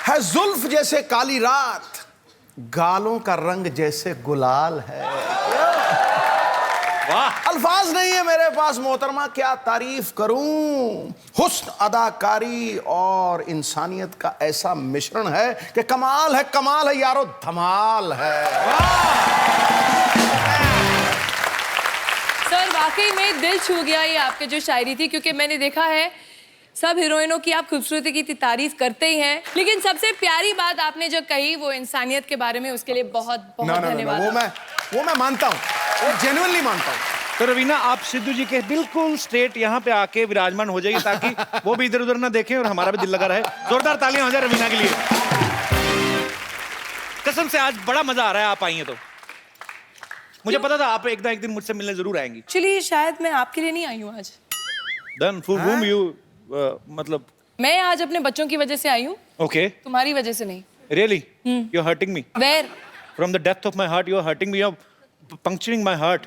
है जुल्फ जैसे काली रात, गालों का रंग जैसे गुलाल है। वाह, अल्फाज नहीं है मेरे पास मोहतरमा, क्या तारीफ करूं। हुस्न, अदाकारी और इंसानियत का ऐसा मिश्रण है कि कमाल है यारो, धमाल है। सर वाकई में दिल छू गया ये आपकी जो शायरी थी, क्योंकि मैंने देखा है सब हीरोइनों की आप खूबसूरती की तारीफ करते ही हैं, लेकिन सबसे प्यारी बात आपने जो कही वो इंसानियत के बारे में, उसके लिए बहुत बहुत धन्यवाद। वो मैं मानता हूँ, वो जेन्युइनली मानता हूँ। तो रवीना आप सिद्धू जी के बिल्कुल स्ट्रेट यहाँ पे आके विराजमान हो जाइए ताकि वो भी इधर उधर ना देखें और हमारा भी दिल लगा रहे। जोरदार तालियां हो जाए रवीना के लिए। कसम से आज बड़ा मजा आ रहा है, आप आई हैं तो। मुझे पता था आप एक दिन मुझसे मिलने जरूर आएंगी। एक्चुअली शायद मैं आपके लिए नहीं आई हूँ आज। Then for whom you मतलब मैं आज अपने बच्चों की वजह से आई हूँ। Okay. तुम्हारी वजह से नहीं। Really? You're hurting me. Where? From the depth of my heart, you're hurting me. You're puncturing my heart.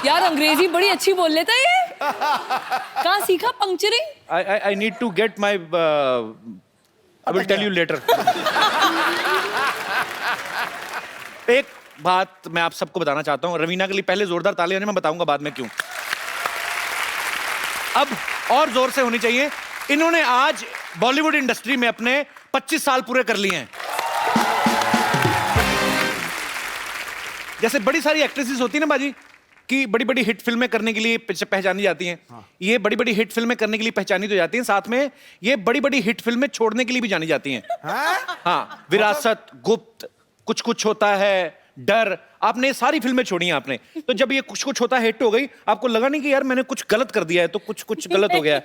यार अंग्रेजी बड़ी अच्छी बोल लेता है ये। कहाँ सीखा पंक्चरिंग? I need to get my. I will tell you later. एक बात मैं आप सबको बताना चाहता हूँ। रवीना के लिए पहले जोरदार तालियां, मैं बताऊंगा बाद में क्यों। अब और जोर से होनी चाहिए। इन्होंने आज बॉलीवुड इंडस्ट्री में अपने 25 साल पूरे कर लिए हैं। जैसे बड़ी सारी एक्ट्रेसेस होती है ना बाजी कि बड़ी बड़ी हिट फिल्में करने के लिए पहचानी जाती हैं। हाँ। ये बड़ी बड़ी हिट फिल्में करने के लिए पहचानी तो जाती हैं, साथ में ये बड़ी बड़ी हिट फिल्में छोड़ने के लिए भी जानी जाती हैं। हाँ, विरासत, गुप्त, कुछ कुछ होता है, डर, आपने सारी फिल्में छोड़ी हैं आपने। तो जब ये कुछ कुछ होता है हिट हो गई, आपको लगा नहीं कि यार मैंने कुछ गलत कर दिया है, तो कुछ कुछ गलत हो गया?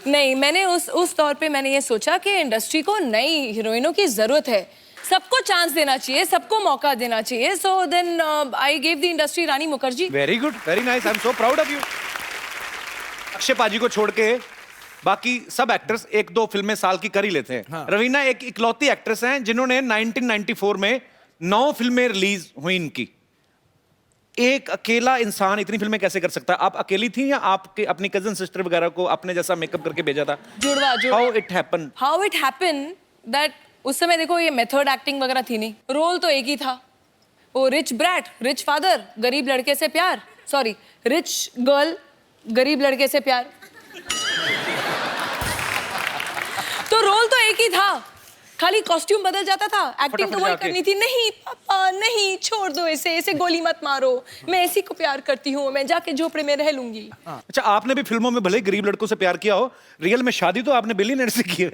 नहीं, मैंने उस तौर पे मैंने ये सोचा कि इंडस्ट्री को नई हीरोइनों की जरूरत है, सबको चांस देना चाहिए, सबको मौका देना चाहिए। So then I give the industry Rani Mukherjee. Very good, very nice, I am so proud of you. Akshay paaji को छोड़ के बाकी सब एक्टर्स एक दो फिल्में साल की कर ही लेते हैं। हाँ। रवीना एक इकलौती एक्ट्रेस हैं जिन्होंने 1994 में 9 फिल्में रिलीज हुई इनकी। एक अकेला इंसान इतनी फिल्में कैसे कर सकता है? आप अकेली थी या आपके अपनी कजन सिस्टर वगैरह को अपने जैसा मेकअप करके भेजा था? जुड़वा। हाउ इट हैपन दैट उस समय देखो ये मेथड एक्टिंग वगैरह थी नहीं, रोल तो एक ही था, वो रिच ब्रैट, रिच फादर, गरीब लड़के से प्यार, सॉरी रिच गर्ल, गरीब लड़के से प्यार। तो रोल तो एक ही था, खाली कॉस्ट्यूम बदल जाता था, एक्टिंग तो वही करनी थी। नहीं पापा नहीं, छोड़ दो इसे गोली मत मारो, मैं इसी को प्यार करती हूँ, मैं जाके झोपड़े में रह लूंगी। अच्छा, आपने भी फिल्मों में भले गरीब लड़कों से प्यार किया हो, रियल में शादी तो आपने बिलियनर से की है।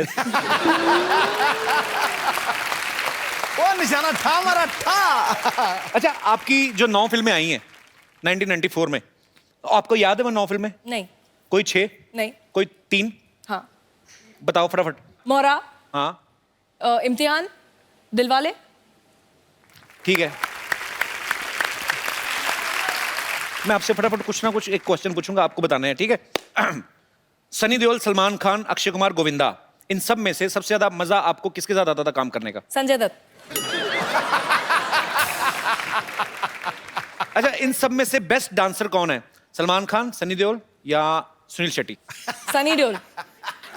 वो निशाना था हमारा था। अच्छा, आपकी जो 9 फिल्में आई हैं 1994 में, आपको याद है वो 9 फिल्में? नहीं। कोई 6? नहीं। कोई 3? हाँ। बताओ फटाफट। मोरा। हाँ। इम्तिहान, दिलवाले। ठीक है, मैं आपसे फटाफट कुछ ना कुछ एक क्वेश्चन पूछूंगा, आपको बताना है, ठीक है? सनी देओल, सलमान खान, अक्षय कुमार, गोविंदा, इन सब में से सबसे ज्यादा मजा आपको किसके साथ आता था काम करने का? संजय दत्त। अच्छा, इन सब में से बेस्ट डांसर कौन है? सलमान खान, सनी देओल या सुनील शेट्टी? सनी देओल।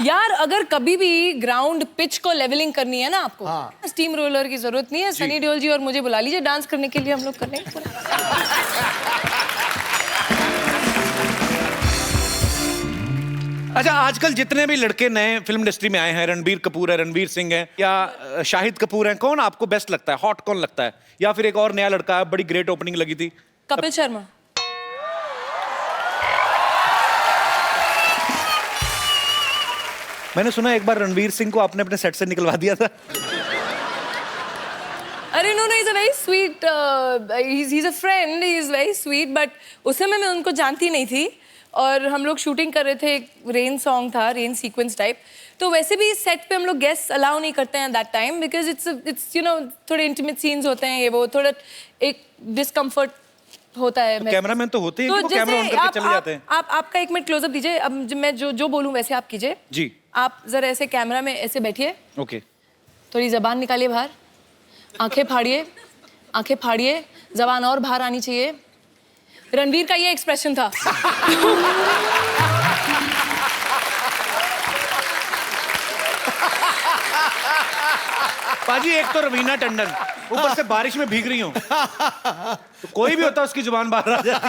यार अगर कभी भी ग्राउंड पिच को लेवलिंग करनी है ना आपको, हाँ। स्टीम रोलर की जरूरत नहीं है, सनी देओल जी और मुझे बुला लीजिए डांस करने के लिए, हम लोग कर लेंगे। अच्छा, आजकल जितने भी लड़के नए फिल्म इंडस्ट्री में आए हैं, रणबीर कपूर है, रणवीर सिंह है या शाहिद कपूर है, कौन आपको बेस्ट लगता है? हॉट कौन लगता है? या फिर एक और नया लड़का है, बड़ी ग्रेट ओपनिंग लगी थी, कपिल शर्मा। मैंने सुना एक बार रणवीर सिंह को आपने अपने सेट से निकलवा दिया था। अरे no, he is a very sweet, he is a friend, he is very sweet, but उस समय मैं उनको जानती नहीं थी और हम लोग शूटिंग कर रहे थे, रेन सॉन्ग था, रेन सीक्वेंस टाइप, तो वैसे भी सेट पे हम लोग गेस्ट अलाउ नहीं करते हैं that time, because it's you know थोड़े इंटीमेट सीन्स होते हैं, ये वो थोड़ा एक डिस्कम्फर्ट होता है। तो कैमरामैन तो होते हैं, तो वो कैमरा ऑन करके चले जाते हैं। आपका एक मिनट क्लोजअप दीजिए, अब मैं जो बोलूं वैसे आप कीजिए जी। आप जरा ऐसे कैमरा में ऐसे बैठिए, ओके, थोड़ी जबान निकालिए बाहर, आंखें फाड़िए, जबान और बाहर आनी चाहिए। रणवीर का ये एक्सप्रेशन था। पाजी एक तो रवीना टंडन, ऊपर से बारिश में भीग रही हूँ, तो कोई भी होता उसकी जुबान बाहर आ जाती।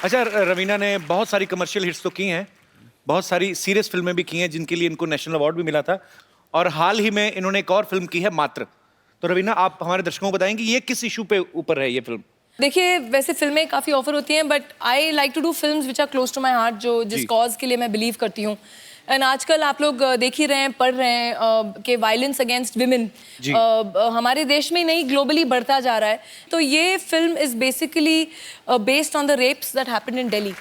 अच्छा, रवीना ने बहुत सारी कमर्शियल हिट्स तो की हैं, बहुत सारी सीरियस फिल्में भी की हैं जिनके लिए इनको नेशनल अवार्ड भी मिला था, और हाल ही में इन्होंने एक और फिल्म की है मात्र। तो रवीना, आप हमारे दर्शकों को बताएंगे ये किस इशू पे ऊपर है ये फिल्म? देखिए, वैसे फिल्में काफ़ी ऑफर होती हैं, but I like to do films which are close to my heart, जो जिस कॉज के लिए मैं बिलीव करती हूँ। एंड आजकल आप लोग देख ही रहे हैं, पढ़ रहे हैं कि वायलेंस अगेंस्ट विमेन हमारे देश में नहीं, ग्लोबली बढ़ता जा रहा है। तो ये film is basically based on the rapes that happened in Delhi.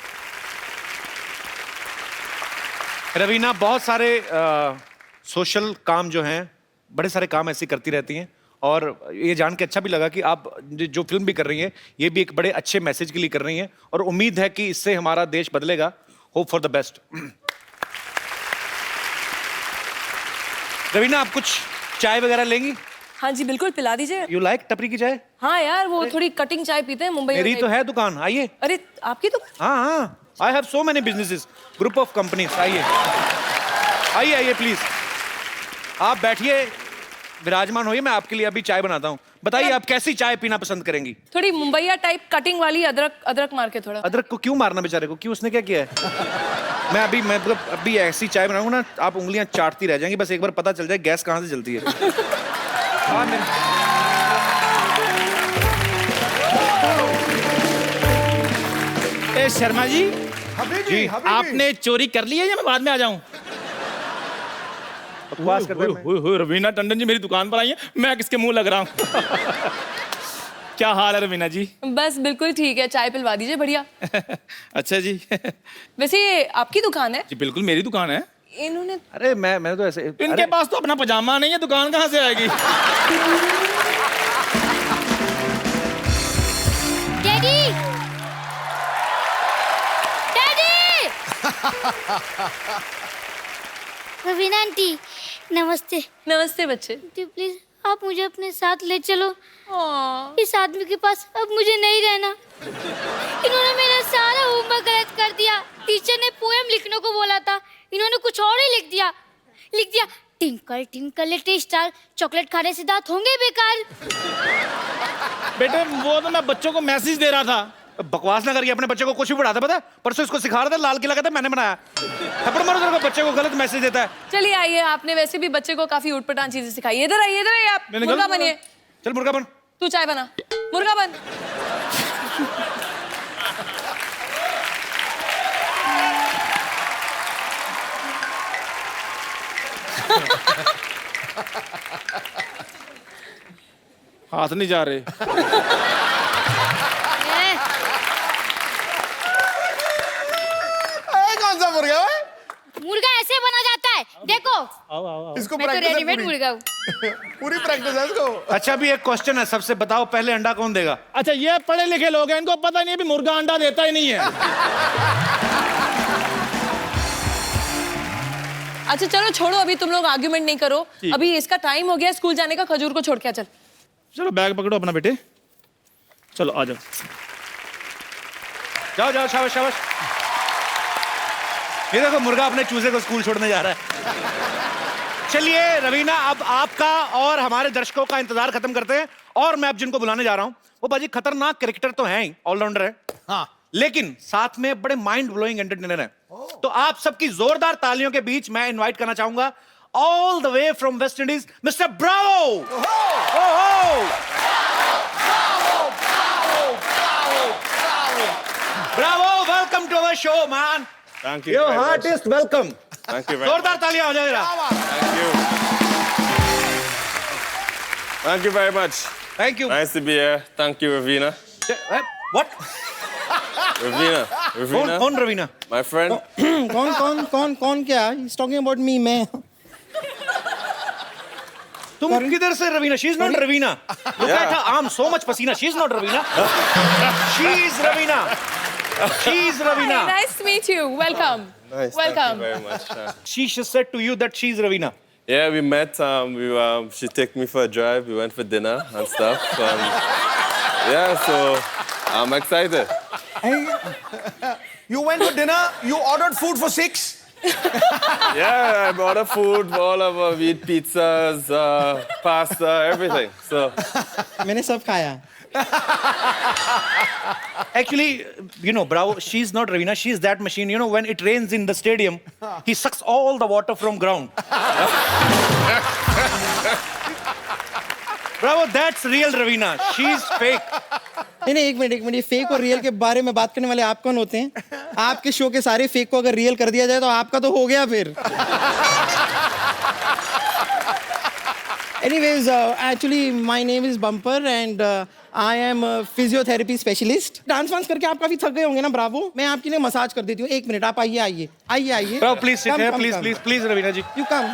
Raveena बहुत सारे सोशल काम जो हैं, बड़े सारे काम ऐसे करती रहती हैं, और ये जान के अच्छा भी लगा कि आप जो फिल्म भी कर रही हैं ये भी एक बड़े अच्छे मैसेज के लिए कर रही हैं, और उम्मीद है कि इससे हमारा देश बदलेगा। Hope for the best. Raveena, आप कुछ चाय वगैरह लेंगी? हाँ जी, बिल्कुल, पिला दीजिए। यू लाइक टपरी की चाय? हाँ यार, वो थोड़ी कटिंग चाय पीते हैं मुंबई में। मेरी तो है दुकान, आइए। अरे आपकी तो? हाँ हाँ, I have so many businesses, group of companies. आइए आइए आइए प्लीज, आप बैठिए, विराजमान होइए, मैं आपके लिए अभी चाय बनाता हूँ। बताइए आप कैसी चाय पीना पसंद करेंगी? थोड़ी मुंबईया टाइप कटिंग वाली, अदरक मार के थोड़ा। अदरक को क्यों मारना बेचारे को, क्यों, उसने क्या किया है? मैं अभी ऐसी चाय बनाऊंगा ना, आप उंगलियां चाटती रह जाएंगी, बस एक बार पता चल जाए गैस कहाँ से जलती है। हाँ, ए शर्मा जी, जी, आपने चोरी कर ली है या मैं बाद में आ जाऊं? बकवास करते हैं। रवीना टंडन जी मेरी दुकान पर आई है, मैं किसके मुंह लग रहा हूँ? क्या हाल है रवीना जी? बस बिल्कुल ठीक है, चाय पिलवा दीजिए, बढ़िया। अच्छा जी। वैसे ये आपकी दुकान है? जी बिल्कुल मेरी दुकान है। इन्होंने अरे मैं तो ऐसे, इनके पास तो अपना पजामा नहीं है, दुकान कहाँ से आएगी? डैडी! डैडी! रवीना आंटी, नमस्ते। नमस्ते बच्चे। आंटी प्लीज आप मुझे अपने साथ ले चलो। हाँ। इस आदमी के पास अब मुझे नहीं रहना। इन्होंने मेरा सारा होमवर्क गलत कर दिया। टीचर ने पोएम लिखने को बोला था, इन्होंने कुछ और ही लिख दिया। Twinkle twinkle little star, chocolate खाने से दांत होंगे बेकार। बेटे वो तो मैं बच्चों को मैसेज दे रहा था। बकवास ना करिए, अपने बच्चे को कुछ भी पढ़ाता, पता है? परसों इसको सिखा रहा था, लाल किला कहता मैंने बनाया। थप्पड़ मारो तेरे को, बच्चे को गलत मैसेज देता है। चलिए आइए, आपने वैसे भी बच्चे को काफी उटपटांग चीजें सिखाई। इधर आइए आप, मुर्गा बनिए। चल मुर्गा बन। तू चाय बना, मुर्गा बन। हाथ नहीं जा रहे। कौन सा मुर्गा है? मुर्गा ऐसे बना जाता है, देखो। इसको मैं तो प्रैक्टिस है रेडीमेड पूरी। मुर्गा हूँ। पूरी प्रैक्टिस है इसको। अच्छा, अभी एक क्वेश्चन है, सबसे बताओ पहले अंडा कौन देगा? अच्छा ये पढ़े लिखे लोग हैं, इनको पता नहीं है भी मुर्गा अंडा देता ही नहीं है। अच्छा चलो छोड़ो, अभी तुम लोग आर्ग्यूमेंट नहीं करो, अभी इसका टाइम हो गया स्कूल जाने का। खजूर को छोड़ के आ, चल। चलो बैग पकड़ो अपना बेटे, चलो आ जाओ। जाओ जाओ, शाबाश शाबाश। ये देखो मुर्गा अपने चूजे को स्कूल छोड़ने जा रहा है। चलिए रवीना, अब आपका और हमारे दर्शकों का इंतजार खत्म करते हैं, और मैं अब जिनको बुलाने जा रहा हूं वो बाजी खतरनाक कैरेक्टर तो हैं ही, ऑलराउंडर है, हाँ, लेकिन साथ में बड़े माइंड ब्लोइंग एंटरटेनर है। तो आप सबकी जोरदार तालियों के बीच मैं इनवाइट करना चाहूंगा all the way from West Indies mister Bravo. Bravo, welcome to our show man. Thank you. Your very much. Heartiest welcome. Thank you very जोरदार much. तालियां हो जाए जरा। Thank you. Thank you very much. Thank you. Nice to be here. Thank you, Ravina. What? Ravina. Ravina. कौन Raveena? My friend. कौन क्या? He's talking about me, मैं। तुम किधर से Raveena? She is not Raveena. Look at her arm, so much पसीना। She is not Ravina. She is Ravina. She is Ravina. Hi, nice to meet you. Welcome. Nice. Welcome. Thank you very much. She just said to you that she is Ravina. Yeah, we met. She took me for a drive. We went for dinner and stuff. Yeah, so I'm excited. You went for dinner, you ordered food for 6. Yeah, I order food, all of we eat pizzas, pasta, everything. So मैंने सब खाया. Actually, you know, Bravo, she's not Ravina. She's that machine. You know, when it rains in the stadium, he sucks all the water from ground. Bravo, that's real Ravina. She's fake. नहीं एक minute ये fake और real के बारे में बात करने वाले आप कौन होते हैं? आपके शो के सारे फेक को अगर रियल कर दिया जाए तो आपका तो हो गया फिर. Anyways, actually my name is Bumper and I am a physiotherapy specialist. Dance वांस करके आप काफी थक गए होंगे ना ब्रावो? मैं आपके लिए मसाज कर देती हूँ. एक मिनट आप आइए. Bravo, please sit here. Please, Ravina ji. You come.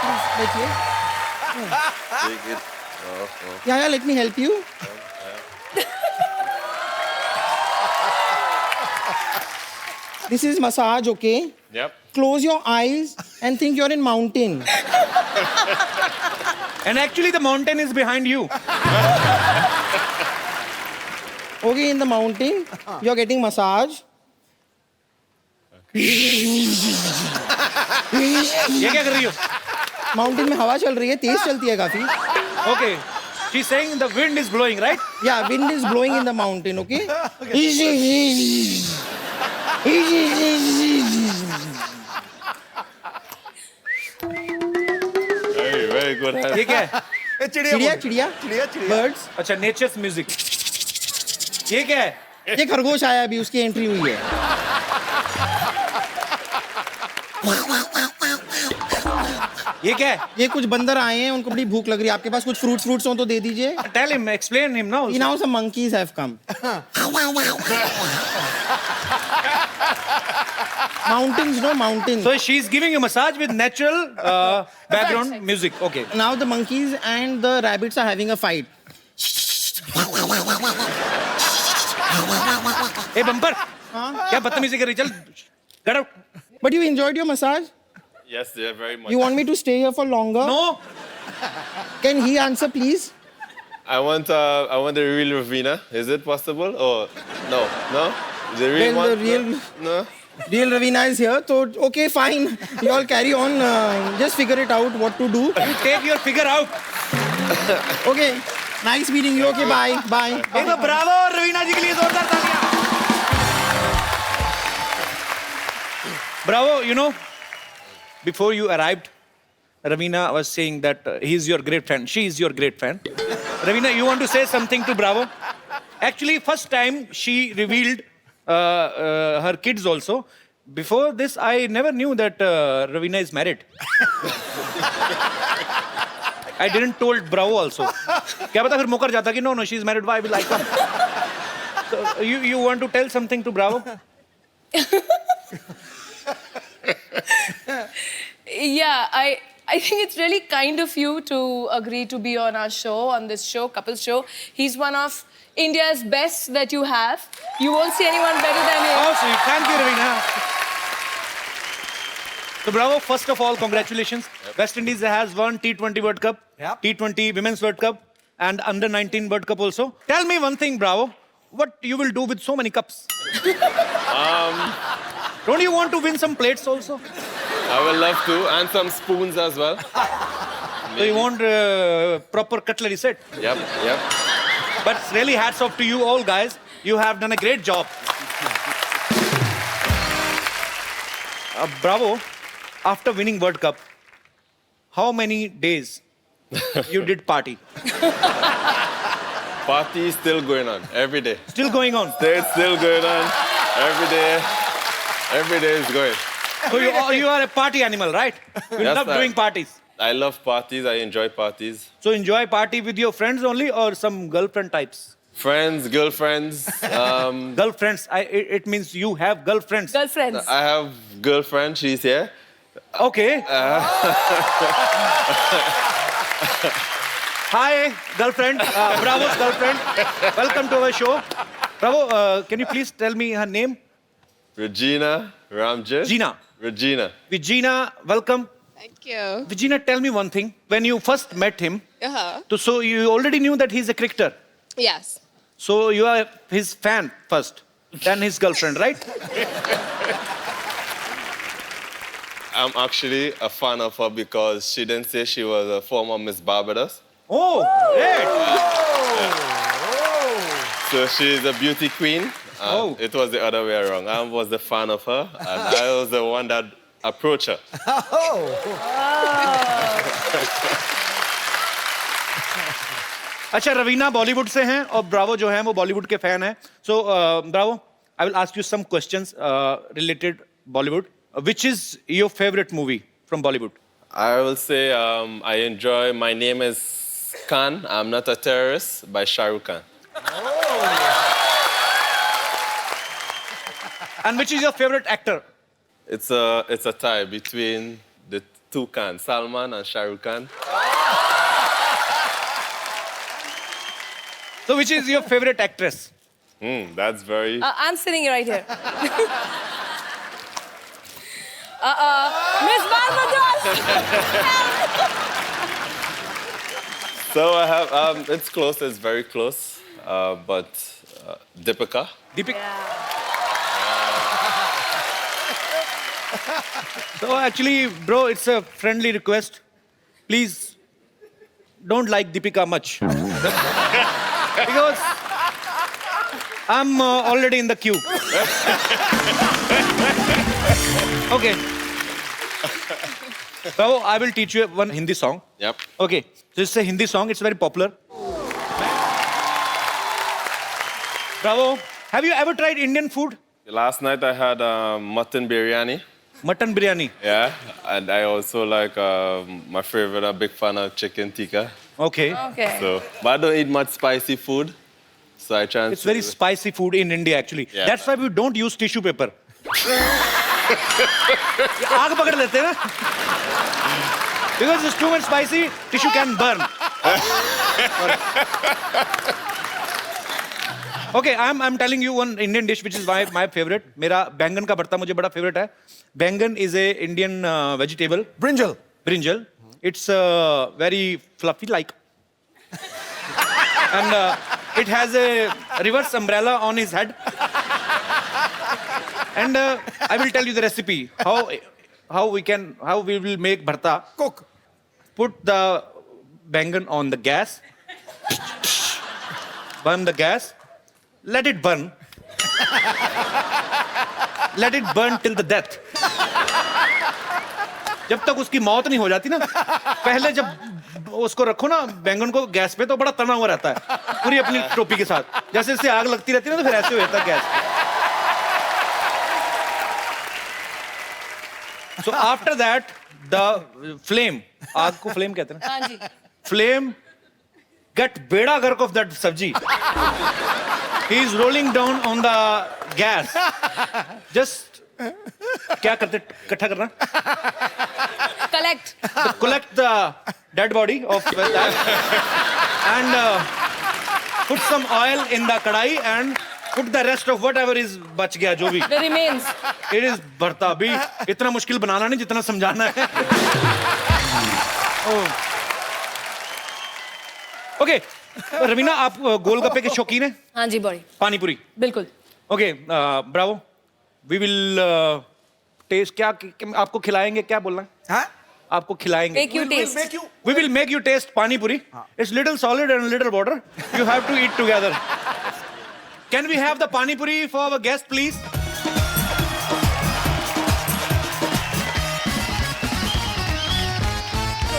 Please, बैठिए. take it. Yeah, let me help you. This is massage, okay? Yep. Close your eyes and think you're in mountain. And actually, the mountain is behind you. Okay, in the mountain, you're getting massage. ये क्या कर रही हो? Mountain में हवा चल रही है, तेज चलती है काफी. Okay. She's saying the wind is blowing, right? Yeah, wind is blowing in the mountain, okay? Very good. ये क्या है? चिड़िया. Birds. अच्छा, nature's music. ये क्या है? ये खरगोश आया अभी, उसकी एंट्री हुई है. ये क्या है? ये कुछ बंदर आए हैं, उनको बड़ी भूख लग रही है. आपके पास कुछ फ्रूट्स हो तो दे दीजिए. Tell him, explain him now. Now some monkeys have come. Mountains, no mountains. So she's giving you massage with natural background music. Okay. Now the monkeys and the rabbits are having a fight. Hey Bumper, क्या बदतमीजी कर रही? चल, get out. But you enjoyed your massage? Yes, yeah, very much. You want me to stay here for longer? No. Can he answer, please? I want the real Ravina. Is it possible? Or no? The real Well, one? the real- No. Real Ravina is here, so okay, fine. You all carry on. Just figure it out what to do. You take your figure out. Okay. Nice meeting you. Okay, bye. Bye. एक तो Bravo और रवीना जी के लिए जोरदार तालियां. Bravo, you know, before you arrived, Ravina was saying that he's your great friend. She is your great friend. Ravina, you want to say something to Bravo? Actually, first time she revealed her kids also. Before this, I never knew that Ravina is married. I didn't told Bravo also. क्या पता फिर मुकर जाता कि no, she's married. Why will I come? So you want to tell something to Bravo? Yeah, I think it's really kind of you to agree to be on our show, on this show, Couples Show. He's one of India's best that you have. You won't see anyone better than him. Oh, sweet. Thank you, Ravina. So, Bravo, first of all, congratulations. West Indies has won T20 World Cup, T20 Women's World Cup, and Under-19 World Cup also. Tell me one thing, Bravo. What you will do with so many cups? Don't you want to win some plates also? I would love to, and some spoons as well. So you want proper cutlery set? Yep. But really hats off to you all, guys. You have done a great job. Bravo, after winning World Cup, how many days you did party? Party is still going on every day. Still going on. It's still going on every day. Every day is going. So you are a party animal, right? You Yes, love sir. doing parties. I love parties. I enjoy parties. So enjoy party with your friends only or some girlfriend types? Friends, girlfriends. Girlfriends, it means you have girlfriends. Girlfriends. I have girlfriend. She's here. Okay. Hi, girlfriend. Bravo's girlfriend. Welcome to our show. Bravo, can you please tell me her name? Regina Ramjit. Gina. Regina, welcome. Thank you. Regina, tell me one thing. When you first met him, Uh-huh. so you already knew that he's a cricketer. Yes. So you are his fan first, then his girlfriend, right? I'm actually a fan of her because she didn't say she was a former Miss Barbados. Oh, great. So she's a beauty queen. Oh. It was the other way around. I was the fan of her, and I was the one that approached her. अच्छा रवीना बॉलीवुड से हैं और Bravo जो हैं वो बॉलीवुड के fan हैं so Bravo I will ask you some questions related Bollywood which is your favourite movie from Bollywood I will say I enjoy My Name is Khan, I'm Not a Terrorist by Shah Rukh Khan. And which is your favourite actor It's a tie between the two Khans, Salman and Shah Rukh Khan. So which is your favorite actress? That's very... I'm sitting right here. Miss Barbados. So I have, it's close, it's very close, but Deepika. Deepika. So actually, bro, it's a friendly request. Please don't like Deepika much. Because I'm already in the queue. Okay. So I will teach you one Hindi song. Yep. Okay. So it's a Hindi song. It's very popular. Bravo. Have you ever tried Indian food? Last night I had mutton biryani. Mutton biryani. Yeah, and I also like my favorite. I'm a big fan of chicken tikka. Okay. Okay. So, but I don't eat much spicy food. So I try. It's very spicy food in India actually. Yeah. That's why we don't use tissue paper. आग पकड़ लेते हैं ना? Because it's too much spicy, tissue can burn. Okay, I'm telling you one Indian dish which is my favorite. मेरा बैंगन का भरता मुझे बड़ा favorite है. बैंगन is a Indian vegetable. Brinjal. Brinjal. It's very fluffy like. And it has a reverse umbrella on his head. And I will tell you the recipe. How we will make bharta. Cook. Put the bangan on the gas. Burn the gas. Let it burn. Let it burn till the death. जब तक उसकी मौत नहीं हो जाती ना पहले जब उसको रखो ना बैंगन को गैस पे तो बड़ा तना हुआ रहता है पूरी अपनी टोपी के साथ जैसे इससे आग लगती रहती है ना तो फिर ऐसे हो जाता है gas So after that the flame आग को flame कहते हैं हाँ जी. flame get beda gark of that sabji. He is rolling down on the gas. Just क्या करते इकट्ठा करना collect the dead body of that and put some oil in the kadai and put the rest of whatever is बच गया जो भी The remains. it is भरता भी इतना मुश्किल बनाना नहीं जितना समझाना है ओके रवीना आप गोलगप्पे के शौकीन हैं हाँ जी बड़ी. पानीपुरी बिल्कुल. Okay Bravo we will test क्या आपको खिलाएंगे क्या बोलना है हाँ? आपको खिलाएंगे Make you taste. we will make you taste pani puri it's little solid and little water you have to eat together can we have the pani puri for our guest please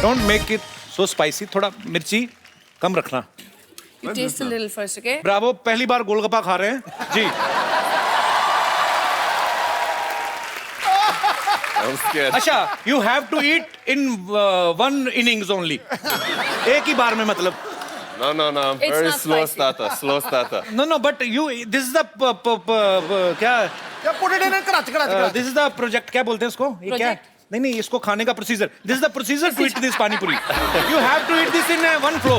don't make it so spicy थोड़ा मिर्ची कम रखना You taste a little first, okay? Bravo पहली बार गोलगप्पा खा रहे हैं जी I'm scared. अच्छा you have to eat in one innings only एक ही बार में मतलब No. I'm It's very not slow spicy. starter. no but you this is the क्या क्या put it in a crutch. This is the project क्या बोलते हैं इसको ये क्या Project? नहीं इसको खाने का procedure this is the procedure to eat this pani puri you have to eat this in one flow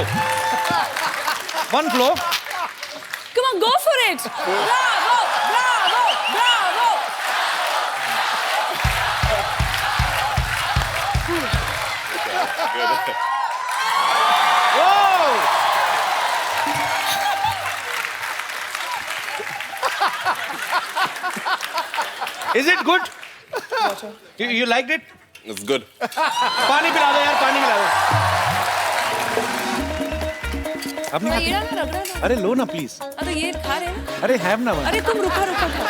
Come on, go for it. Bravo, bravo, bravo. Is it good? You liked it? It's good. पानी पिला दो यार, पानी पिला दो। आप नहीं ये खाते? ना रगड़ा ना। अरे लो ना प्लीज। तो ये खा रहे हैं। अरे हैव ना वन। अरे तुम रुका रुका खा।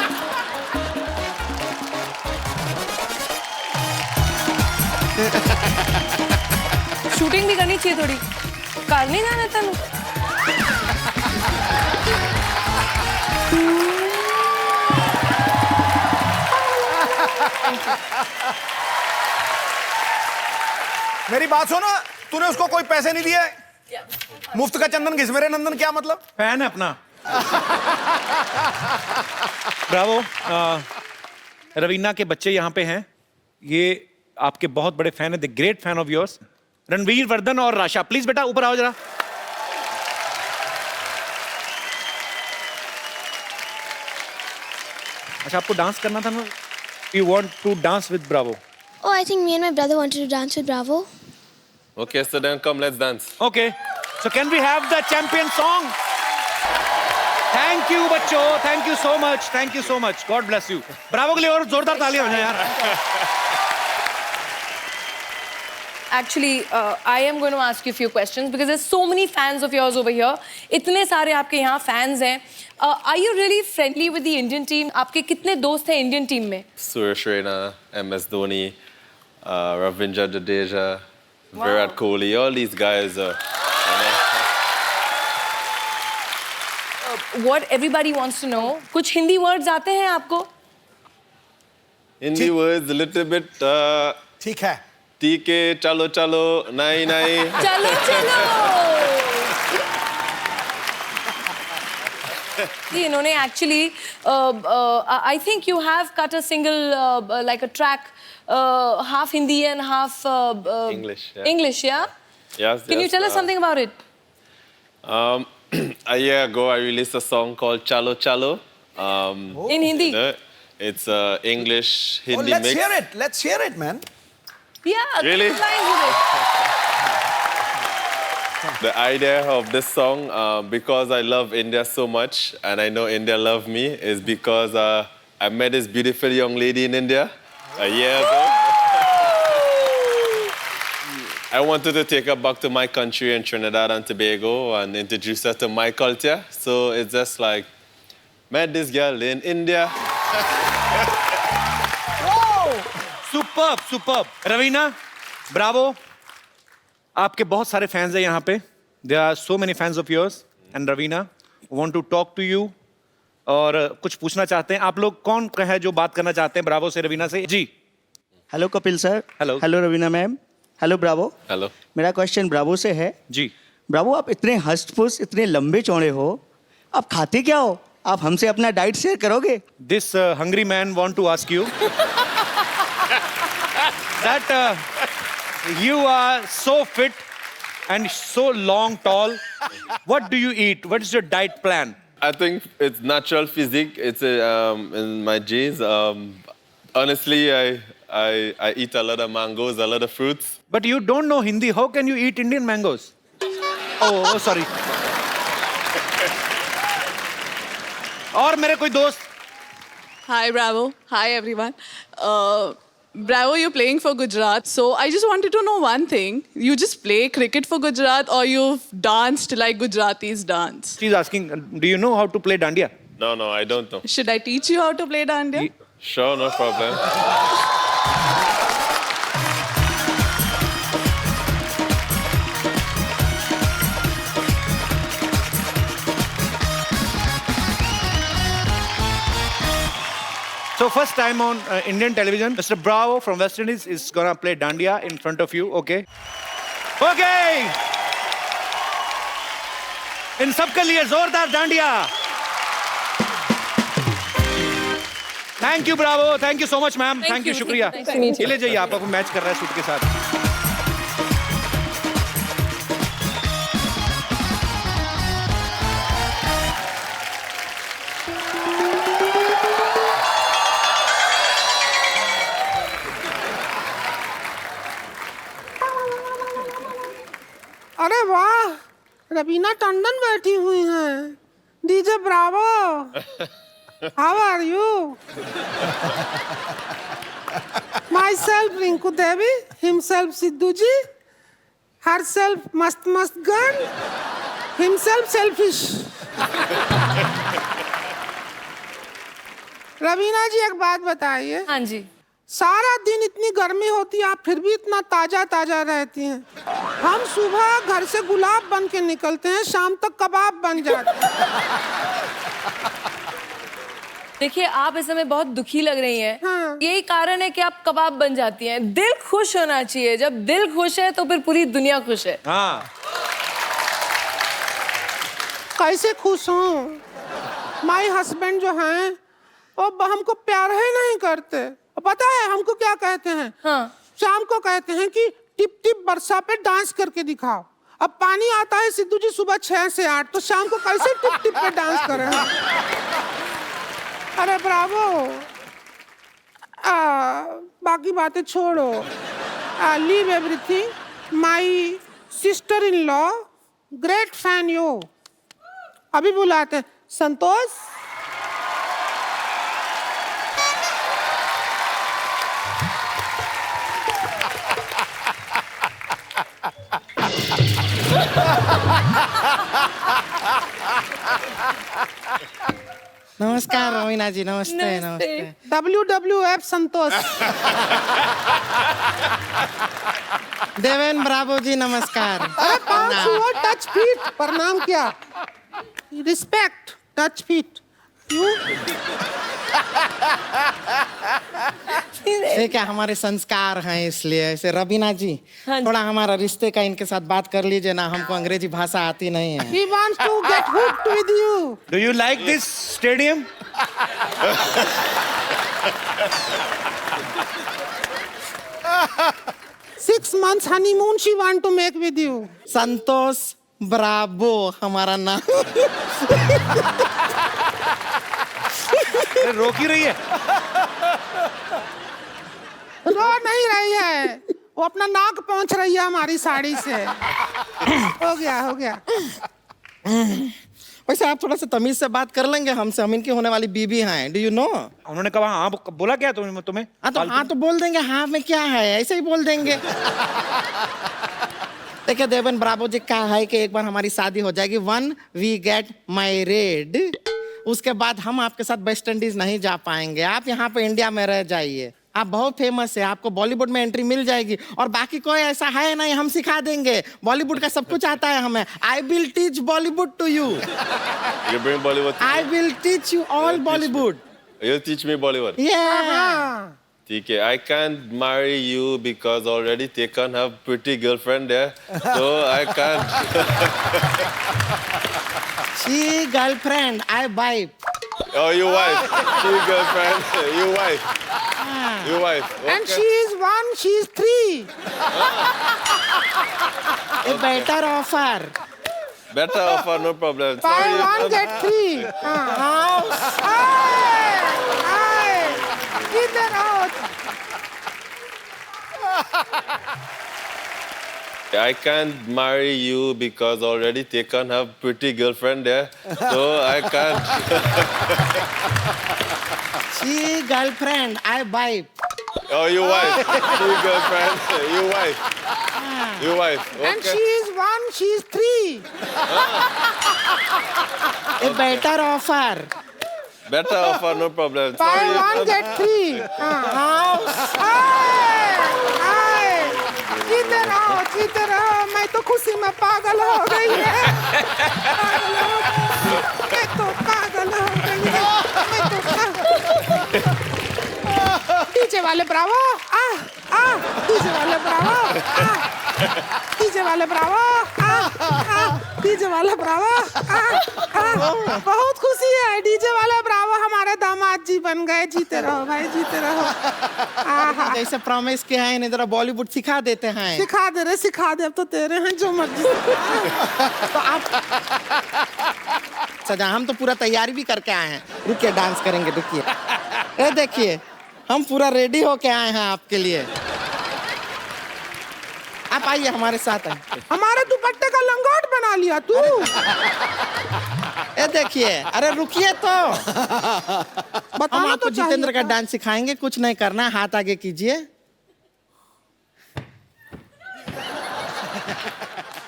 शूटिंग भी करनी चाहिए थोड़ी। करनी ना तनु। मेरी बात सुनो, तूने उसको कोई पैसे नहीं दिए? मुफ्त का चंदन घिस मेरे नंदन, क्या मतलब? फैन है अपना। ब्रावो। रवीना के बच्चे यहाँ पे हैं, ये आपके बहुत बड़े फैन है, the great fan of yours. Ranveer Vardhan और राशा, प्लीज बेटा ऊपर आओ जरा। अच्छा, आपको डांस करना था ना? You want to dance with Bravo? Oh, I think me and my brother wanted to dance with Bravo. Okay, so then come, let's dance. Okay, so can we have the champion song? Thank you बच्चों, thank you so much, God bless you. Bravo के लिए और जोरदार तालियां हो जाए यार। Actually, I am going to ask you a few questions because there's so many fans of yours over here. इतने सारे आपके यहाँ fans हैं. Are you really friendly with the Indian team? आपके कितने दोस्त हैं Indian team में? Suresh Raina, MS Dhoni, Ravindra Jadeja, Virat Kohli, all these guys are. What everybody wants to know. कुछ हिंदी words आते हैं आपको? Hindi words a little bit. ठीक है। ठीक है, चलो चलो, नहीं नहीं. चलो चलो। जी, इन्होंने actually, I think you have cut a single like a track, half Hindi and half English, yeah. English, yeah. Yes, Can you yes, tell us something about it? A year ago, I released a song called Chalo Chalo. In Hindi. You know, it's English Oh, Hindi let's mix. hear it. Let's hear it, man. Yeah. Really? couple lines with it. The idea of this song, because I love India so much, and I know India love me, is because I met this beautiful young lady in India a year ago. I wanted to take her back to my country in Trinidad and Tobago and introduce her to my culture. So it's just like, met this girl in India. Superb. Raveena, Bravo, आपके बहुत सारे fans हैं यहाँ पे। There are so many fans of yours and Raveena want to talk to you और कुछ पूछना चाहते हैं। आप लोग कौन है जो बात करना चाहते हैं ब्रावो से, रवीना से? जी। Hello Kapil sir. Hello. Hello Raveena ma'am. Hello Bravo. Hello. मेरा क्वेश्चन ब्रावो से है। जी। ब्रावो, आप इतने हष्ट-पुष्ट, इतने लंबे चौड़े हो, आप खाते क्या हो? आप हमसे अपना डाइट शेयर करोगे? This hungry man want to ask you that you are so fit and so long, tall. What do you eat? What is your diet plan? I think it's natural physique. It's in my genes. Honestly, I eat a lot of mangoes, a lot of fruits. But you don't know Hindi. How can you eat Indian mangoes? Oh, sorry. और मेरे कोई दोस्त? Hi, Bravo. Hi, everyone. Bravo, you're playing for Gujarat. So I just wanted to know one thing. You just play cricket for Gujarat or you've danced like Gujaratis dance? She's asking, do you know how to play dandiya? No, I don't know. Should I teach you how to play dandiya? Sure, no problem. So first time on Indian television, Mr. Bravo from West Indies is gonna play dandiya in front of you, okay? Okay! इन सबके लिए जोरदार dandiya. Thank you Bravo, thank you so much ma'am, thank you, शुक्रिया। Nice to meet you. ले जाइए, आप match कर रहा है सूट के साथ। अरे वाह, रवीना टंडन बैठी हुई हैं। DJ Bravo, how are you? My myself Rinku Devi, himself Sidhu ji, herself मस्त मस्त गन, हिमसेल्फ सेल्फिश। रवीना जी एक बात बताइए। हाँ जी। सारा दिन इतनी गर्मी होती है, आप फिर भी इतना ताजा ताजा रहती हैं। हम सुबह घर से गुलाब बन के निकलते हैं, शाम तक कबाब बन जाते हैं। देखिए आप इस समय बहुत दुखी लग रही हैं। हाँ। यही कारण है कि आप कबाब बन जाती हैं। दिल खुश होना चाहिए, जब दिल खुश है तो फिर पूरी दुनिया खुश है। हाँ। कैसे खुश हूँ? माई हस्बैंड जो हैं वो हमको प्यार ही नहीं करते। पता है हमको क्या कहते हैं? हाँ। शाम को कहते हैं कि टिप टिप वर्षा पे डांस करके दिखाओ। अब पानी आता है सिद्धू जी सुबह 6 से 8, तो शाम को कैसे टिप टिप पे डांस करें? अरे ब्रावो। बाकी बातें छोड़ो। Leave everything. My sister in law, great fan you. अभी बुलाते हैं। संतोष। नमस्कार रवीना जी, नमस्ते नमस्ते। WWF संतोष। देवेन ब्रावो जी नमस्कार। अरे 5 हुआ टच फीट। प्रणाम क्या? Respect touch feet. ये क्या हमारे संस्कार हैं, इसलिए ऐसे। रवीना जी हाँ जी। थोड़ा हमारा रिश्ते का इनके साथ बात कर लीजिए ना, हमको अंग्रेजी भाषा आती नहीं है। He wants to get hooked with you. Do you like this stadium? 6 months honeymoon she want to make with you. Santosh Bravo हमारा नाम। रोक ही रही है। रो नहीं रही है, वो अपना नाक पहुंच रही है हमारी साड़ी से। हो गया हो गया। वैसे आप थोड़ा सा तमीज से बात कर लेंगे हमसे, हम इनकी होने वाली बीबी हैं। Do you know? उन्होंने कहा हाँ, बोला क्या तुम्हें? हाँ तो बोल देंगे हाँ में क्या है, ऐसे ही बोल देंगे। देखिए देवेन ब्रावो जी का है कि एक बार हमारी शादी हो जाएगी, वन वी गेट मैरिड, उसके बाद हम आपके साथ वेस्ट इंडीज नहीं जा पाएंगे। आप यहाँ पे इंडिया में रह जाइए, आप बहुत फेमस है, आपको बॉलीवुड में एंट्री मिल जाएगी। और बाकी कोई ऐसा है नहीं, हम सिखा देंगे। बॉलीवुड का सब कुछ आता है हमें। I will teach Bollywood to you. You bring Bollywood to I me? Will teach you all Bollywood. You'll teach me Bollywood? Yeah. Okay, I can't marry you because already Tekan have pretty girlfriend there, so I can't. She girlfriend, I wife. Oh, you wife. She girlfriend. You wife. You wife. Okay. And she is 1, she is 3. A better offer. Better offer, no problem. Buy Sorry. 1 get 3. इधर आओ। I can't marry you because already Tekan have pretty girlfriend there, so I can't. She girlfriend, I wife. Oh, you wife. She girlfriend. You wife. You wife. Okay. And she is 1, she is 3. A better offer. Better offer, no problem. Buy Sorry. 1 get 3. इधर आओ, मैं तो खुशी में पागल हो गई है। मैं तो पागल हो गई है। डीजे वाले ब्रावो, डीजे वाले ब्रावो, डीजे वाले ब्रावो, डीजे वाले ब्रावो। बहुत खुशी है, डीजे वाले ब्रावो हमारे दामाद जी बन गए। जीते रहो भाई, जीते रहो। जैसे प्रॉमिस किया है, इन्हें जरा बॉलीवुड सिखा देते हैं। सिखा दे, अब तो तेरे हैं जो मर्जी। तो आप सजा, हम तो पूरा तैयारी भी करके आए हैं। रुकिए, डांस करेंगे, रुकिए। ये देखिए, हम पूरा रेडी होके आए हैं आपके लिए। आप आइए हमारे साथ। हमारे दुपट्टे का लंगोट बना लिया तू। ये देखिए, अरे रुकिए तो। हम बताना आपको तो जितेंद्र का चाहिए था। डांस सिखाएंगे, कुछ नहीं करना है। हाथ आगे कीजिए,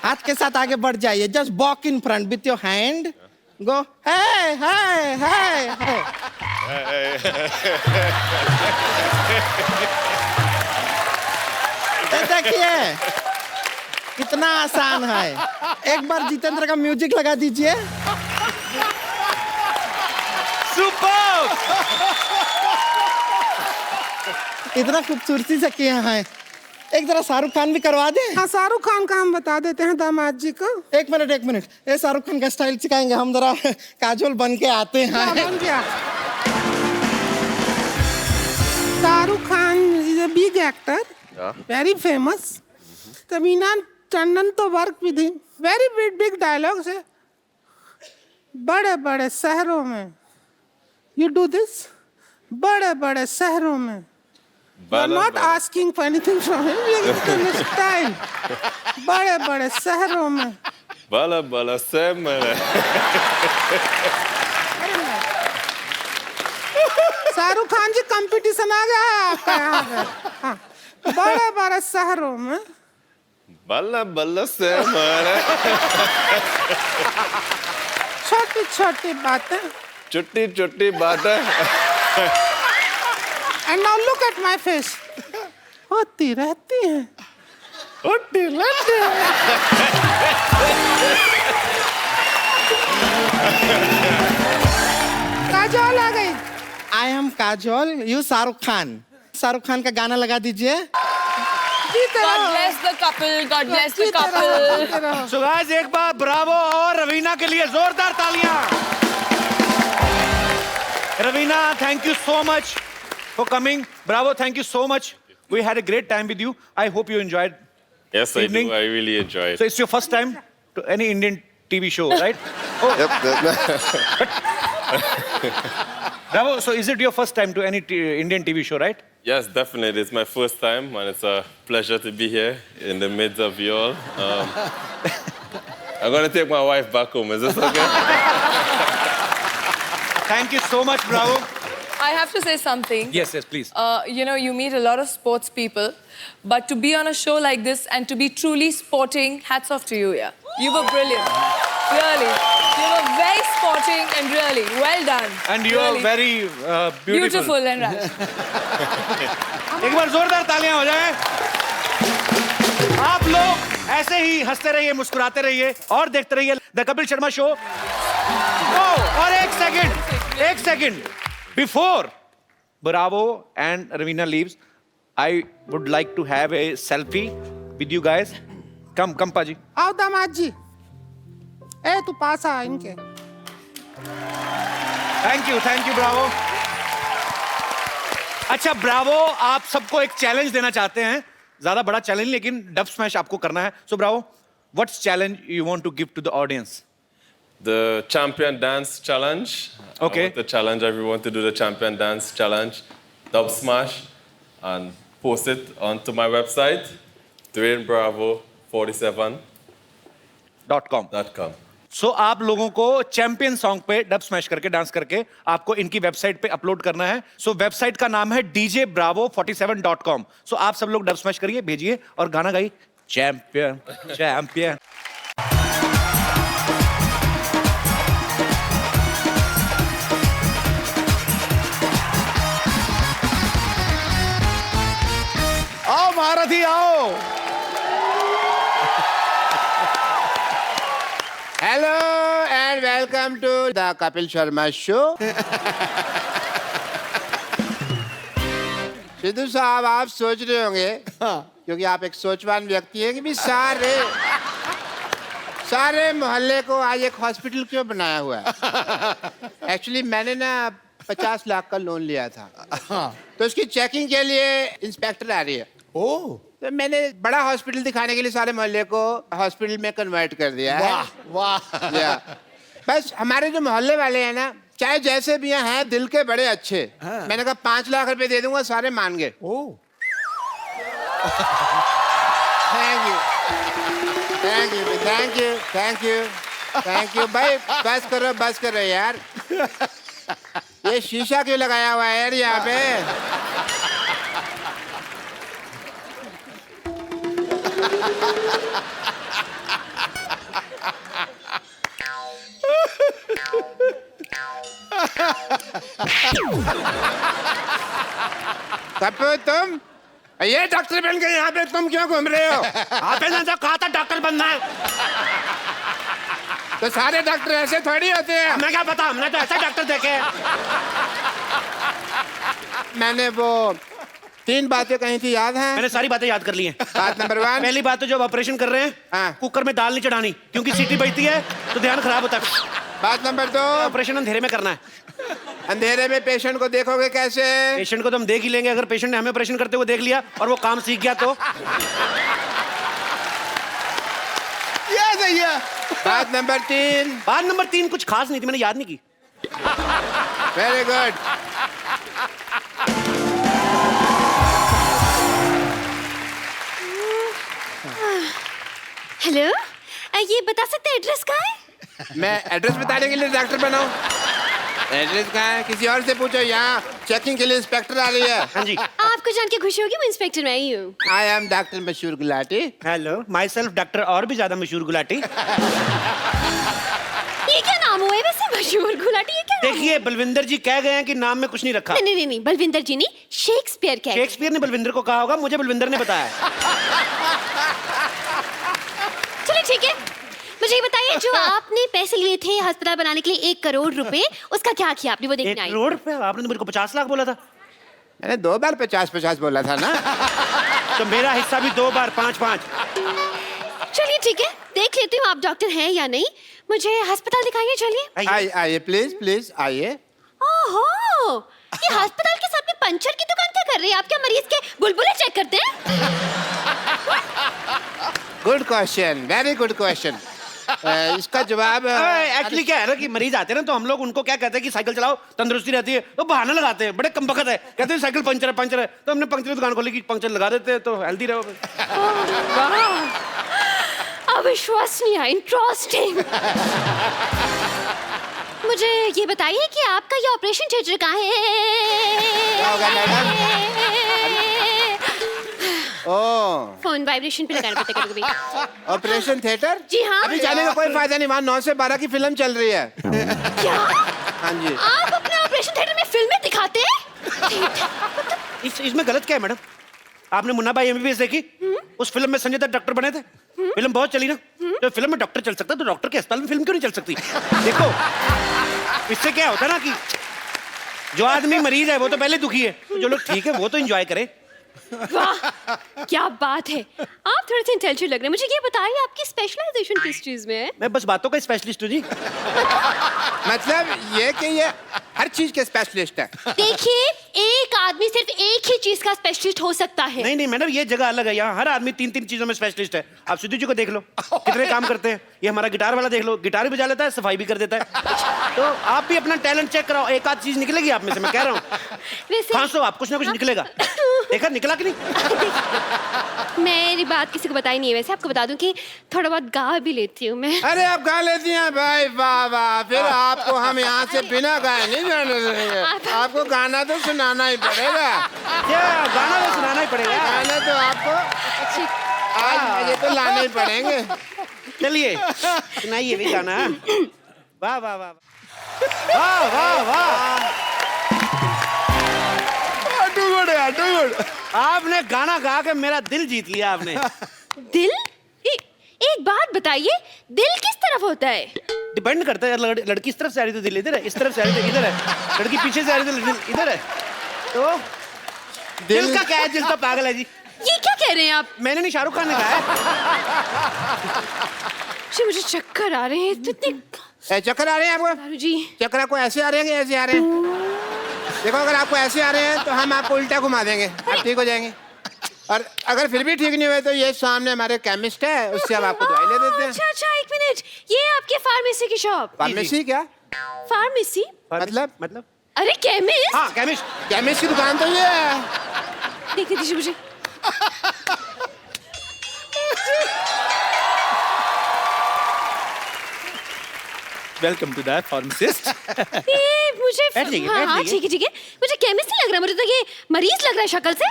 हाथ के साथ आगे बढ़ जाइए. Just walk in front with your hand. Go. Hey, hey, hey, hey. देखिए कितना आसान है. एक बार जितेंद्र का म्यूजिक लगा दीजिए. सुपर. इतना खूबसूरती से किया है. एक जरा शाहरुख खान भी करवा दे. हाँ, शाहरुख खान का हम बता देते हैं दामाद जी को. एक मिनट. ये शाहरुख खान का स्टाइल सिखाएंगे हम. जरा काजोल बन के आते हैं. बन गया. Shahrukh Khan is a big actor, very famous. Tamina Tandon to work with him. Very big dialogues है. बड़े बड़े शहरों में यू डू दिस. बड़े बड़े शहरों में. Not asking for anything from him. Style. बड़े बड़े शहरों में. Bala bala semana. Shahrukh Khan ji competition आ गया है आपका यहाँ पे. हाँ. बड़े बड़े शहरों में. Bala bala semana. छोटी छोटी बातें. Chutti chutti bateं. And now look at my face. होती रहती है. होती रहती है. काजोल आ गई. I am Kajol. You Shahrukh Khan. Shahrukh Khan का गाना लगा दीजिए. God bless the couple. God bless the couple. So guys, एक बार ब्रावो और रवीना के लिए जोरदार तालियां. Raveena, thank you so much for coming. Bravo, thank you so much. We had a great time with you. I hope you enjoyed. Yes, Evening. I do. I really enjoy it. So it's your first time to any Indian TV show, right? Oh. Bravo. So is it your first time to any Indian TV show, right? Yes, definitely. It's my first time, and it's a pleasure to be here in the midst of you all. I'm going to take my wife back home. Is this okay? Thank you so much, Bravo. I have to say something. Yes, please. You know, you meet a lot of sports people, but to be on a show like this and to be truly sporting, hats off to you, yeah. You were brilliant. Really. You were very sporting and really well done. And you really. are very beautiful. Beautiful and right. एक बार जोरदार तालियां हो जाए. आप लोग ऐसे ही हंसते रहिए, मुस्कुराते रहिए और देखते रहिए द कपिल शर्मा शो. और एक second. Before Bravo and Ravina leaves, I would like to have a selfie with you guys. Come, Paji. आओ दामाद जी. ए तू पास आ इनके. Thank you, Bravo. अच्छा, Bravo, आप सबको एक चैलेंज देना चाहते हैं. ज्यादा बड़ा चैलेंज लेकिन डब स्मैश आपको करना है. So Bravo, what's challenge you want to give to the audience? The champion dance challenge. Okay. I want to challenge everyone to do the champion dance challenge, dub smash, and post it onto my website, DwayneBravo47.com. So आप लोगों को champion song पे dub smash करके dance करके आपको इनकी website पे upload करना है. सो वेबसाइट का नाम है djbravo47.com. सो आप सब लोग डब स्मैश करिए, भेजिए और गाना गाइए. चैंपियन. आओ महारथी आओ. Hello and welcome to the Kapil Sharma show. Sidhu साहब, आप सोच रहे होंगे क्योंकि आप एक सोचवान व्यक्ति हैं कि भी सारे मोहल्ले को आज एक हॉस्पिटल क्यों बनाया हुआ है. एक्चुअली मैंने ना 50 लाख का लोन लिया था, तो उसकी चेकिंग के लिए इंस्पेक्टर आ रही है. तो मैंने बड़ा हॉस्पिटल दिखाने के लिए सारे मोहल्ले को हॉस्पिटल में कन्वर्ट कर दिया है. वाह. बस हमारे जो मोहल्ले वाले हैं ना, चाहे जैसे भी हैं, दिल के बड़े अच्छे. मैंने कहा 5 लाख रुपए दे दूंगा, सारे मान गए. थैंक यू भाई. बस करो यार. ये शीशा क्यों लगाया हुआ है यार यहाँ पे. कपूर तुम ये डॉक्टर बन के यहाँ पे तुम क्यों घूम रहे हो? आपने तो कहा था डॉक्टर बनना है। तो सारे डॉक्टर ऐसे थोड़ी होते हैं। हमें क्या पता, हमने तो ऐसा डॉक्टर देखे हैं। मैंने वो 3 बातें कही थी, याद है? मैंने सारी बातें याद कर ली हैं। बात नंबर 1, पहली बात तो जब ऑपरेशन कर रहे हैं हाँ। कुकर में दाल नहीं चढ़ानी, क्योंकि सीटी बजती है तो ध्यान खराब होता है। बात नंबर 2, ऑपरेशन अंधेरे में करना है। अंधेरे में पेशेंट को देखोगे कैसे? पेशेंट को तो हम देख ही लेंगे, अगर पेशेंट ने हमें ऑपरेशन करते हुए देख लिया और वो काम सीख गया तो। ये सही है। बात नंबर 3, बात नंबर 3 कुछ खास नहीं थी, मैंने याद नहीं की। Very good. हेलो, ये बता सकते हैं एड्रेस कहाँ है? मैं एड्रेस बताने के लिए डॉक्टर बनाऊं? एड्रेस कहाँ है? किसी और से पूछो। यहाँ चेकिंग के लिए इंस्पेक्टर आ रही है। हाँ जी। आपको जान के खुशी होगी, मैं इंस्पेक्टर मैं ही हूँ। आई एम डॉक्टर मशहूर Gulati. Hello, my self doctor और भी ज्यादा मशहूर गुलाटी। ये क्या नाम हुआ है वैसे, मशहूर गुलाटी? ये क्या नाम देखिए, बलविंदर जी कह गए हैं कि नाम में कुछ नहीं रखा। हुआ? नहीं, बलविंदर जी नहीं, शेक्सपियर कह। शेक्सपियर ने बलविंदर को कहा होगा, मुझे बलविंदर ने बताया। चलो ठीक है, मुझे ये बताइए, जो आपने पैसे लिए थे अस्पताल बनाने के लिए 1 करोड़ रुपए, उसका क्या किया आपने? वो 1 देखने आई। करोड़ रुपए? आपने तो मेरे को 50 लाख बोला था। मैंने 2 बार 50-50 बोला था ना। तो मेरा हिस्सा भी 2 बार 5-5। चलिए ठीक है, देख लेती हूँ आप डॉक्टर हैं या नहीं। मुझे अस्पताल दिखाइए, चलिए। आइए प्लीज प्लीज आइए। ओहो, ये अस्पताल के साथ में पंचर की दुकान क्या कर रही है? आप क्या मरीज के बुलबुले चेक करते हैं? Good question, very good question. इसका जवाब एक्चुअली क्या है ना कि मरीज आते हैं ना, तो हम लोग उनको क्या कहते हैं कि साइकिल चलाओ, तंदुरुस्ती रहती है। तो बहाना लगाते हैं, बड़े कमबख्त है, कहते हैं साइकिल पंचर है पंचर है। तो हमने पंचर की दुकान खोली कि पंचर लगा देते हैं तो हेल्दी रहो। अविश्वसनीय, इंटरेस्टिंग। मुझे ये बताइए कि आपका ये ऑपरेशन थिएटर कहाँ है? फोन वाइब्रेशन पे लगाना पड़ता है कभी। Operation theatre? जी हाँ। अभी जाने का कोई फायदा नहीं, वहाँ 9 से 12 की फिल्म चल रही है। क्या? हाँ जी। आप अपने ऑपरेशन थिएटर में फिल्में दिखाते हैं? इसमें गलत क्या है मैडम? आपने मुन्ना भाई एमबीबीएस देखी? उस फिल्म में संजय दत्त डॉक्टर बने थे। फिल्म बहुत चली ना, तो फिल्म में डॉक्टर चल सकता है तो डॉक्टर के अस्पताल में फिल्म क्यों नहीं चल सकती? देखो, इससे क्या होता है ना कि जो आदमी मरीज है वो तो पहले दुखी है, तो जो लोग ठीक है वो तो एंजॉय करें। वाह, क्या बात है। आप थोड़े से इंटेलिजेंट लग रहे हैं। मुझे ये बताइए, आपकी स्पेशलाइजेशन किस चीज में है? मैं बस बातों का स्पेशलिस्ट हूँ जी। मतलब ये कि ये हर चीज के स्पेशलिस्ट है। देखिए, एक आदमी सिर्फ एक ही चीज का स्पेशलिस्ट हो सकता है। नहीं मैडम, ये जगह अलग है। यहाँ हर आदमी 3-3 चीजों में स्पेशलिस्ट है। आप सिद्धू जी को देख लो, कितने काम करते हैं। ये हमारा गिटार वाला देख लो, गिटार भी बजा लेता है, सफाई भी कर देता है। तो आप भी अपना टैलेंट चेक कराओ, एक आध चीज निकलेगी आप में से, मैं कह रहा हूँ। खांसो आप, कुछ ना कुछ निकलेगा। देखा निकला कि नहीं? मेरी बात किसी को बताई नहीं है। वैसे आपको बता दूं कि थोड़ा बहुत गा भी लेती हूँ मैं। अरे आप गा लेती हैं भाई, वाह वाह। फिर आपको हम यहाँ से बिना गाए नहीं जाने देंगे। आपको गाना तो सुनाना ही पड़ेगा। क्या गाना तो सुनाना ही पड़ेगा? गाना तो आपको आज मजे तो लाने ही पड़ेंगे। चलिए सुनाइए भी गाना। वाह वाह वाह वाह वाह वाह। आपने गाना गा के मेरा दिल जीत लिया आपने। दिल? एक बात बताइए, दिल किस तरफ होता है? डिपेंड करता है। लड़की इस तरफ से आ रही तो दिल इधर है, इस तरफ से आ रही तो इधर है, लड़की पीछे से आ रही तो दिल इधर है। तो दिल का क्या है? दिल तो पागल है जी। ये क्या कह रहे हैं आप? मैंने नहीं, शाहरुख खान ने कहा है। मुझे चक्कर आ रहे हैं इतने। चक्कर आ रहे हैं आपको? जी। चक्कर आपको ऐसे आ रहे हैं कि ऐसे आ रहे हैं? देखो, अगर आपको ऐसे आ रहे हैं तो हम आपको उल्टा घुमा देंगे, आप ठीक हो जाएंगे। और अगर फिर भी ठीक नहीं हुए तो ये सामने हमारे केमिस्ट है, उससे हम आपको दवाई ले देते हैं। अच्छा, एक मिनट। ये आपके फार्मेसी की शॉप? फार्मेसी क्या? फार्मेसी मतलब? अरे केमिस्ट। हाँ केमिस्ट। केमिस्ट की दुकान तो ये है। देखने दीजिए मुझे। Welcome to the pharmacist. मुझे हाँ ठीक है। मुझे केमिस्ट नहीं लग रहा, मुझे तो ये मरीज लग रहा है शक्ल से।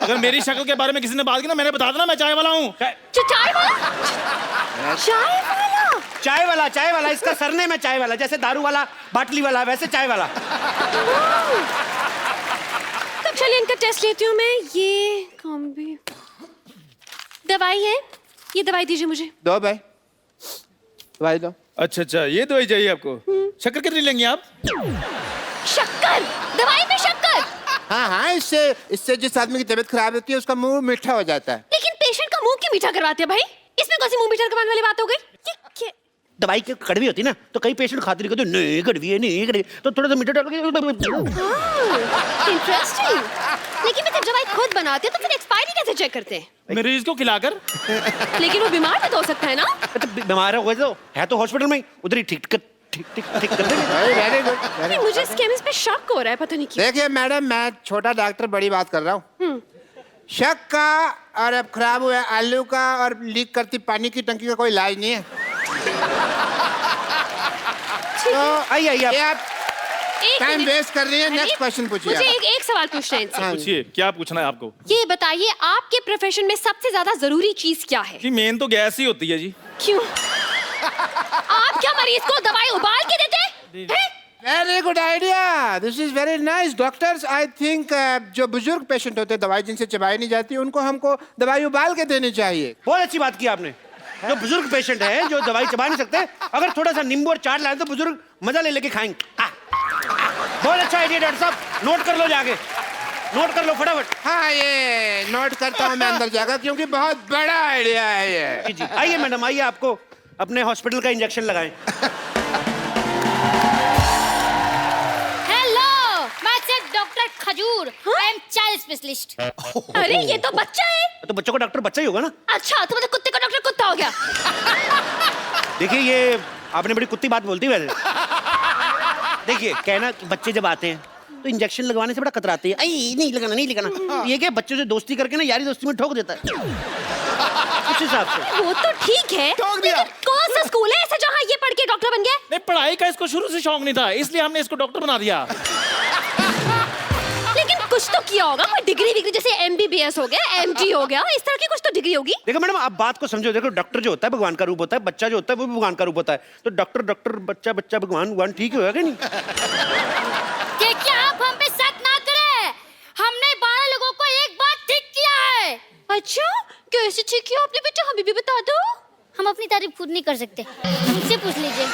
अगर मेरी शक्ल के बारे में किसी ने बात की ना, मैंने बता देना मैं चाय वाला हूँ। चाय वाला? चाय वाला? चाय वाला, इसका सरनेम है चाय वाला, जैसे दारू वाला, बाटली वाला, वैसे चाय वाला। तब चलिए इनका टेस्ट लेती हूँ मैं। ये कौन भी दवाई है, ये दवाई दीजिए मुझे। दो भाई, दवाई दो। अच्छा, ये दवाई चाहिए आपको? शक्कर कितनी लेंगे आप? शक्कर? दवाई में शक्कर? हाँ, इससे जिस आदमी की तबीयत खराब होती है उसका मुंह मीठा हो जाता है। लेकिन पेशेंट का मुंह क्यों मीठा करवाते हैं भाई? इसमें कौन सी मुंह मीठा करवाने वाली बात हो गई? ये दवाई की कड़वी होती है ना, तो कई पेशेंट खाते नहीं, कहते नहीं कड़वी है, नहीं कड़वी, तो थोड़ा सा मीठा डाल के। इंटरेस्टिंग। लेकिन मैं जब दवाई खुद बनाते हैं तो फिर एक्सपायरी कैसे चेक करते हैं? मरीज को खिलाकर। लेकिन वो बीमार भी तो हो सकता है ना? तो बीमार है तो हॉस्पिटल में उधर ही ठीक कर देंगे। Very good. नहीं, मुझे इस केमिस्ट पे शक हो रहा है, पता नहीं क्यों। देखिए मैडम, मैं छोटा डॉक्टर बड़ी बात कर रहा हूँ। शक का और अब खराब हुआ आलू का और लीक करती पानी की टंकी का कोई इलाज नहीं है। तो आइए आप टाइम वेस्ट कर रही है। नेक्स्ट क्वेश्चन पूछिए। मुझे एक सवाल पूछना है इनसे। पूछिए, क्या पूछना है आपको? ये बताइए, आपके प्रोफेशन में सबसे ज्यादा जरूरी चीज क्या है? जी मेन तो गैस ही होती है जी। क्यों? आप क्या मरीज को दवाई उबाल के देते हैं? Very good idea, this is very nice. Doctors, I think जो बुजुर्ग पेशेंट होते हैं, दवाई जिनसे चबाई नहीं जाती, उनको हमको दवाई उबाल के देनी चाहिए। बहुत अच्छी बात की आपने। जो बुजुर्ग पेशेंट है, जो दवाई चबा नहीं सकते, अगर थोड़ा सा नींबू और चाट लाए तो बुजुर्ग मजा ले लेके खाएंगे। बहुत अच्छा आइडिया डॉक्टर साहब, नोट कर लो जाके, नोट कर लो फटाफट। हाँ, ये नोट करता हूँ मैं अंदर जाकर, क्योंकि बहुत बड़ा आइडिया है ये। जी आइए मैडम, आइए, आपको अपने हॉस्पिटल का इंजेक्शन लगाएं। डॉक्टर खजूर, आई एम चाइल्ड स्पेशलिस्ट। अरे ये तो बच्चा है। तो बच्चों का डॉक्टर बच्चा ही होगा ना। अच्छा, तो मतलब कुत्ते का डॉक्टर कुत्ता हो गया। देखिए, ये आपने बड़ी कुत्ती बात बोलती है वैसे। देखिए, कहना कि बच्चे जब आते हैं तो इंजेक्शन लगवाने से बड़ा कतराते हैं। नहीं लगाना। ये क्या, बच्चों से दोस्ती करके ना यारी दोस्ती में ठोक देता है उस हिसाब से। वो तो ठीक है, लेकिन कौन सा स्कूल है ऐसा जहाँ ये पढ़ के डॉक्टर बन गया? नहीं, पढ़ाई का इसको शुरू से शौक नहीं था, इसलिए हमने इसको डॉक्टर बना दिया। लेकिन कुछ तो किया होगा, कोई डिग्री जैसे MBBS हो गया, MD हो गया, इस तरह की कुछ तो डिग्री होगी। देखो मैडम, आप बात को समझो। देखो, डॉक्टर जो होता है भगवान का रूप होता है, बच्चा जो होता है वो भी भगवान का रूप होता है। तो डॉक्टर बच्चा भगवान ठीक होगा कि नहीं? देखिए, आप हम पे शक ना करें, हमने 12 लोगों को एक बार ठीक किया है। अच्छा, कैसे ठीक किया आपने बेटा, हमें भी बता दो। हम अपनी तारीफ खुद नहीं कर सकते, मुझसे पूछ लीजिए।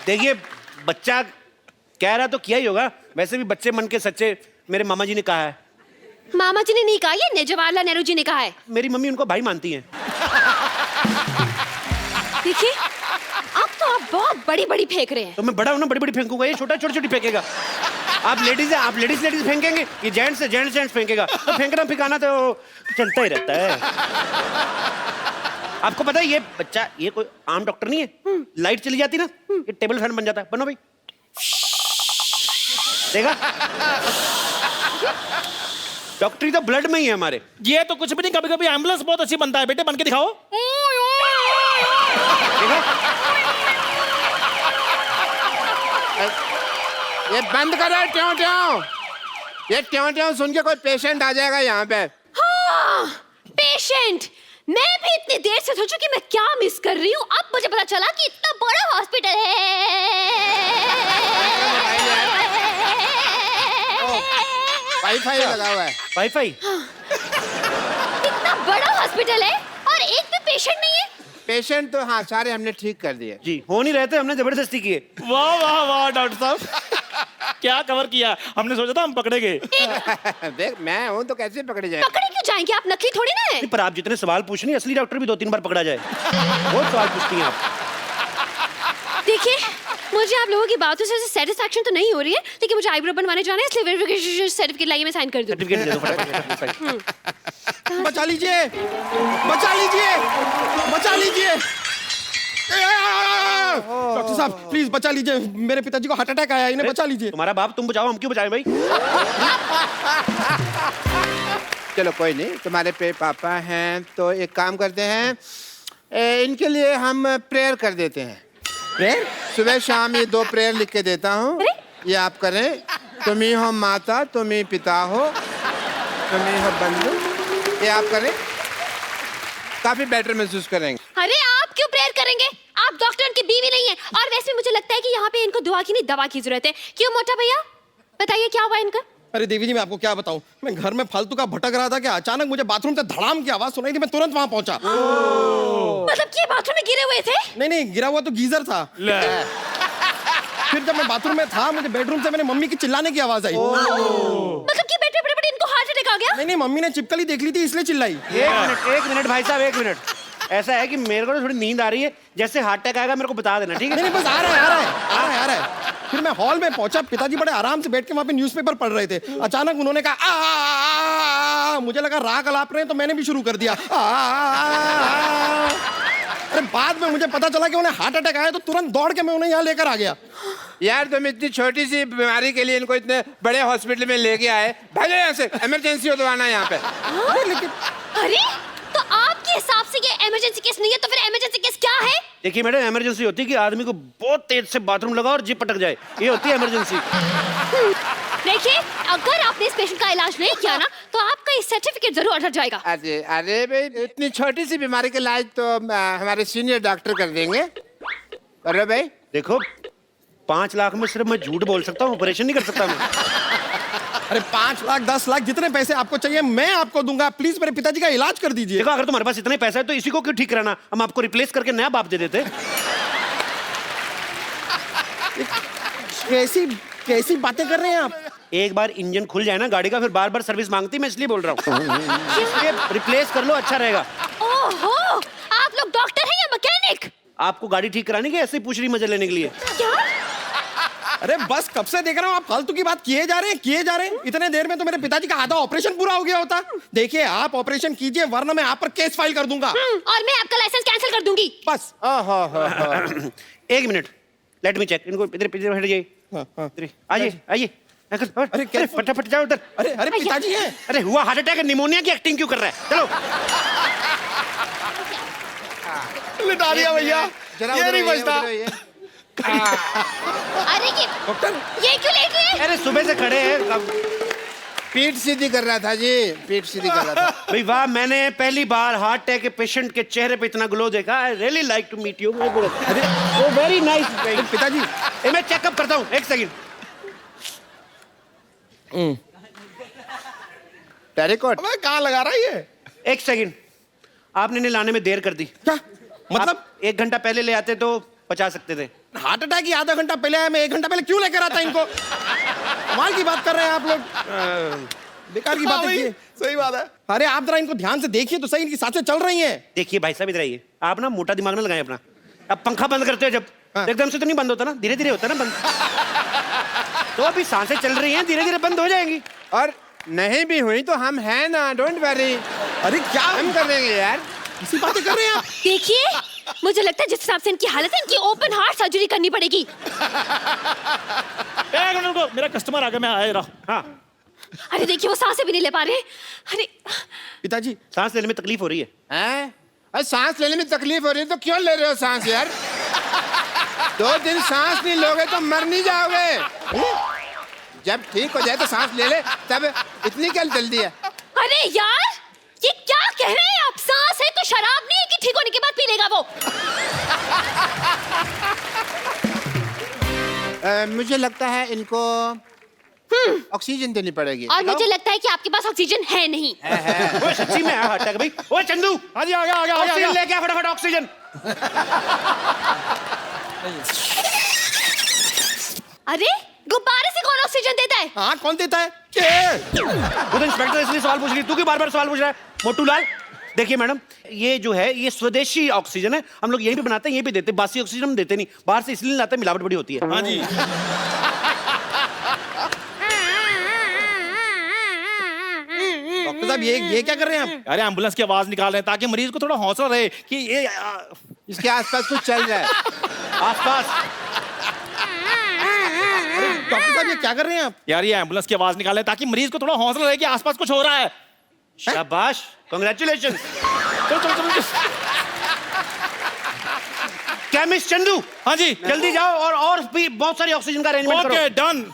देखिए, बच्चा कह रहा तो किया ही होगा। वैसे भी बच्चे मन के सच्चे, मेरे मामा जी ने कहा है। मामा जी ने नहीं कहा, ये जवाहरलाल नेहरू जी ने कहा है। मेरी मम्मी उनको भाई मानती हैं। देखिए, अब तो आप बहुत बड़ी फेंक रहे हैं। तो मैं बड़ा हूं ना, बड़ी फेंकूंगा, ये छोटी फेंकेगा। आप लेडीज हैं, आप लेडीज फेंकेंगे, ये जेंट्स फेंकेगा। तो फेंकना फिकाना तो चलता ही रहता है। आपको पता है, ये बच्चा, ये कोई आम डॉक्टर नहीं है। लाइट चली जाती ना, ये टेबल फैन बन जाता है। बनो भाई, देखा? डॉक्टरी तो ब्लड में ही है हमारे। ये तो कुछ भी नहीं, कभी कभी एम्बुलेंस बहुत अच्छी बनता है। बेटे बन के दिखाओ। देखा? ये बंद करो ट्यों। ये ट्यों सुन के कोई पेशेंट आ जाएगा यहाँ पे। हाँ, पेशेंट। मैं भी इतनी देर से सोचूं कि मैं क्या मिस कर रही हूँ। अब मुझे पता चला कि इतना बड़ा हॉस्पिटल है। वाईफाई लगा हुआ है। वाईफाई? इतना बड़ा हॉस्पिटल है और एक भी पेशेंट नहीं है। पेशेंट तो हाँ, सारे हमने ठीक कर दिए जी। हो नहीं रहे थे, हमने जबरदस्ती किए। वाह डॉक्टर साहब, क्या कवर किया। हमने सोचा था हम पकड़े गए। देख, मैं हूँ तो कैसे पकड़े जाए। पकड़े क्यों जाएंगे, आप नकली थोड़ी ना है। पर आप जितने सवाल पूछ रही हैं, असली डॉक्टर भी 2-3 बार पकड़ा जाए। बहुत सवाल पूछती हैं आप। देखिए, मुझे आप लोगों की बातों से सेटिस्फैक्शन तो नहीं हो रही है, लेकिन मुझे आईब्रो बनवाने जाना है, इसलिए वेरिफिकेशन सर्टिफिकेट लाइए, मैं साइन कर दूं। सर्टिफिकेट दे दो फटाफट। बचा लीजिए, बचा लीजिए, बचा लीजिए। डॉक्टर साहब प्लीज बचा लीजिए, मेरे पिताजी को हार्ट अटैक आया, इन्हें बचा लीजिए। तुम्हारा बाप, तुम बचाओ, हम क्यों बचाएं भाई? चलो कोई नहीं, तुम्हारे पे पापा हैं तो एक काम करते हैं, इनके लिए हम प्रेयर कर देते हैं। प्रेयर? सुबह शाम ये 2 प्रेयर लिख के देता हूँ, ये आप करें। तुम ही हो माता, तुम ही पिता हो, तुम ही हो बंधु, ये आप करें, काफी बेटर महसूस करेंगे। अरे आप क्यों प्रेयर करेंगे? आप डॉक्टर उनकी बीवी नहीं है। और वैसे मुझे लगता है कि यहाँ पे इनको दुआ की नहीं दवा की जरूरत है। क्यों मोटा भैया, बताइए क्या हुआ इनका? अरे देवी जी, मैं आपको क्या बताऊं, मैं घर में फालतू का भटक रहा था कि अचानक मुझे बाथरूम से धड़ाम की आवाज सुनाई दी। मैं तुरंत वहां पहुंचा। मतलब कि बाथरूम में गिरे हुए थे? नहीं, गिरा हुआ तो गीजर था। फिर जब मैं बाथरूम में था, मुझे बेडरूम से मेरी मम्मी की चिल्लाने की आवाज आई। मतलब कि बैठे बैठे इनको हार्ट अटैक आ गया? नहीं, मम्मी ने चिपकली देख ली थी इसलिए चिल्लाई। एक मिनट भाई साहब, एक मिनट। ऐसा है कि मेरे को थोड़ी नींद आ रही है, जैसे हार्ट अटैक आएगा मेरे को बता देना, ठीक है? नहीं, बस आ रहा है। फिर मैं हॉल में पहुंचा, पिताजी बड़े आराम से बैठ के वहां पे न्यूज़पेपर पढ़ रहे थे। अचानक उन्होंने कहा मुझे लगा राग अलाप रहे हैं, तो मैंने भी शुरू कर दिया। अरे बाद में मुझे पता चला कि उन्हें हार्ट अटैक आया, तो तुरंत दौड़ के मैं उन्हें यहाँ लेकर आ गया। यार तुम इतनी छोटी सी बीमारी के लिए इनको इतने बड़े हॉस्पिटल में लेके आए, भागो यहाँ से, इमरजेंसी हो तो आना यहाँ पे। अरे तो आपके हिसाब से ये इमरजेंसी केस नहीं है, तो फिर इमरजेंसी केस क्या है? देखिए मैडम, इमरजेंसी होती है कि आदमी को बहुत तेज से बाथरूम लगा और जीप पटक जाए, ये होती है इमरजेंसी। देखिए, अगर आपने इस पेशेंट का इलाज नहीं किया ना, तो आपका ये सर्टिफिकेट जरूर अटक जाएगा। अरे भाई, इतनी छोटी सी बीमारी के इलाज तो हमारे सीनियर डॉक्टर कर देंगे। अरे भाई देखो, 5 लाख में सिर्फ मैं झूठ बोल सकता हूँ, ऑपरेशन नहीं कर सकता मैं। अरे 5 लाख 10 लाख जितने पैसे आपको चाहिए मैं आपको दूंगा। प्लीज मेरे पिताजी का इलाज कर दीजिए। देखो, अगर तुम्हारे पास इतने पैसा है तो इसी को क्यों ठीक कराना, हम आपको रिप्लेस करके नया बाप दे देते। कैसी बातें कर रहे हैं आप? एक बार इंजन खुल जाए ना गाड़ी का, फिर बार बार सर्विस मांगती, मैं इसलिए बोल रहा हूँ। इसलिए रिप्लेस कर लो, अच्छा रहेगा। ओहो, आप लोग डॉक्टर हैं या मैकेनिक? आपको गाड़ी ठीक करानी कि ऐसे ही पूछ रही मजे लेने के लिए? क्या? अरे बस कब से देख रहा हूँ आप फालतू की बात किए जा रहे हैं। इतने देर में तो मेरे पिताजी का आधा ऑपरेशन पूरा हो गया होता। देखिए, आप ऑपरेशन कीजिए, वरना मैं आप पर केस फाइल कर दूंगा। और मैं आपका लाइसेंस कैंसिल कर दूंगी। बस। एक मिनट, लेट मी चेक। इनको इधर बैठ जाइए। आइए। अरे फटाफट जाओ उधर। अरे पिताजी हैं। अरे हुआ हार्ट अटैक, निमोनिया की एक्टिंग क्यों कर रहा है? चलो लिटा दिया भैया, ये नहीं बचता। अरे ये क्यों लेट गए? अरे सुबह से खड़े हैं, पीठ सीधी कर रहा था जी, पीठ सीधी कर रहा था। भाई वाह, मैंने पहली बार हार्ट अटैक के पेशेंट के चेहरे पे इतना ग्लो देखा। I really like to meet you. अरे वेरी नाइस पिताजी। मैं चेकअप करता हूँ, एक सेकंड। टेरिकॉट कहाँ लगा रहा है ये? एक सेकंड, आपने इन्हें लाने में देर कर दी। क्या मतलब? 1 घंटा पहले ले आते तो बचा सकते थे। हार्ट अटैक ही आधा घंटा पहले आया, मैं 1 घंटा पहले क्यों लेकर आता इनको? कमाल की बात कर रहे हैं आप लोग, बेकार की बातें की। सही बात है। अरे आप जरा इनको ध्यान से देखिए तो सही, इनकी सांसें चल रही हैं। देखिए भाई साहब, इधर आइए। आप ना मोटा दिमाग में लगाएं अपना। अब पंखा बंद करते हो जब, एकदम से तो नहीं बंद होता ना, धीरे धीरे होता ना बंद। तो अभी सांसें चल रही हैं, धीरे धीरे बंद हो जाएंगी। और नहीं भी हुई तो हम हैं ना, डोंट वरी। अरे क्या हम कर देंगे यार, इसी बातें कर रहे हैं आप? देखिए, मुझे लगता है जिस हिसाब से इनकी हालत है, इनकी ओपन हार्ट सर्जरी करनी पड़ेगी। एक मिनट रुको, मेरा कस्टमर आ गया, मैं आ रहा हूँ। हाँ। अरे देखिए, वो सांसें भी नहीं ले पा रहे। अरे पिताजी, सांस लेने में तकलीफ हो रही है। हैं? अरे सांस लेने में तकलीफ हो रही है तो क्यों ले रहे हो सांस यार? 2 दिन सांस नहीं लोगे तो मर नहीं जाओगे। जब ठीक हो जाए तो सांस ले ले, तब इतनी क्या जल्दी है? अरे यार, ये क्या कह रहे हैं आप? सांस है तो शराब नहीं है कि ठीक होने के बाद पी लेगा वो? मुझे लगता है इनको ऑक्सीजन देनी पड़ेगी। और मुझे लगता है कि आपके पास ऑक्सीजन है नहीं। वो सच्ची में हार्ट अटैक भाई। ओए चंदू, हाँ जी, आ गया। ऑक्सीजन लेके आ फटाफट, ऑक्सीजन। अरे गुब्बारे से कौन ऑक्सीजन देता है? हाँ, कौन देता है? वो तो इंस्पेक्टर इसलिए सवाल पूछ रही, तू क्यों बार-बार सवाल पूछ रहा है? मोटू लाल, देखिए मैडम, ये जो है ये स्वदेशी ऑक्सीजन है, हम लोग यहीं पे बनाते हैं, यहीं पे देते हैं। बासी ऑक्सीजन हम देते नहीं, बाहर से इसलिए लाते हैं, मिलावट बड़ी होती है। हाँ जी। डॉक्टर साहब, ये क्या कर रहे हैं आप? अरे एम्बुलेंस की आवाज निकाल रहे हैं ताकि मरीज को थोड़ा हौसला रहे कि ये इसके आसपास कुछ चल रहा है। आसपास। डॉक्टर साहब, ये क्या कर रहे हैं आप? यार, ये एम्बुलेंस की आवाज निकाल रहे हैं ताकि मरीज को थोड़ा हौसला रहे कि आसपास कुछ हो रहा है। शाबाश, कांग्रेचुलेशन। चलो। केमिस्ट चंदू, हाँ जी, जल्दी जाओ और भी बहुत सारी ऑक्सीजन का अरेंजमेंट करो। Okay, done.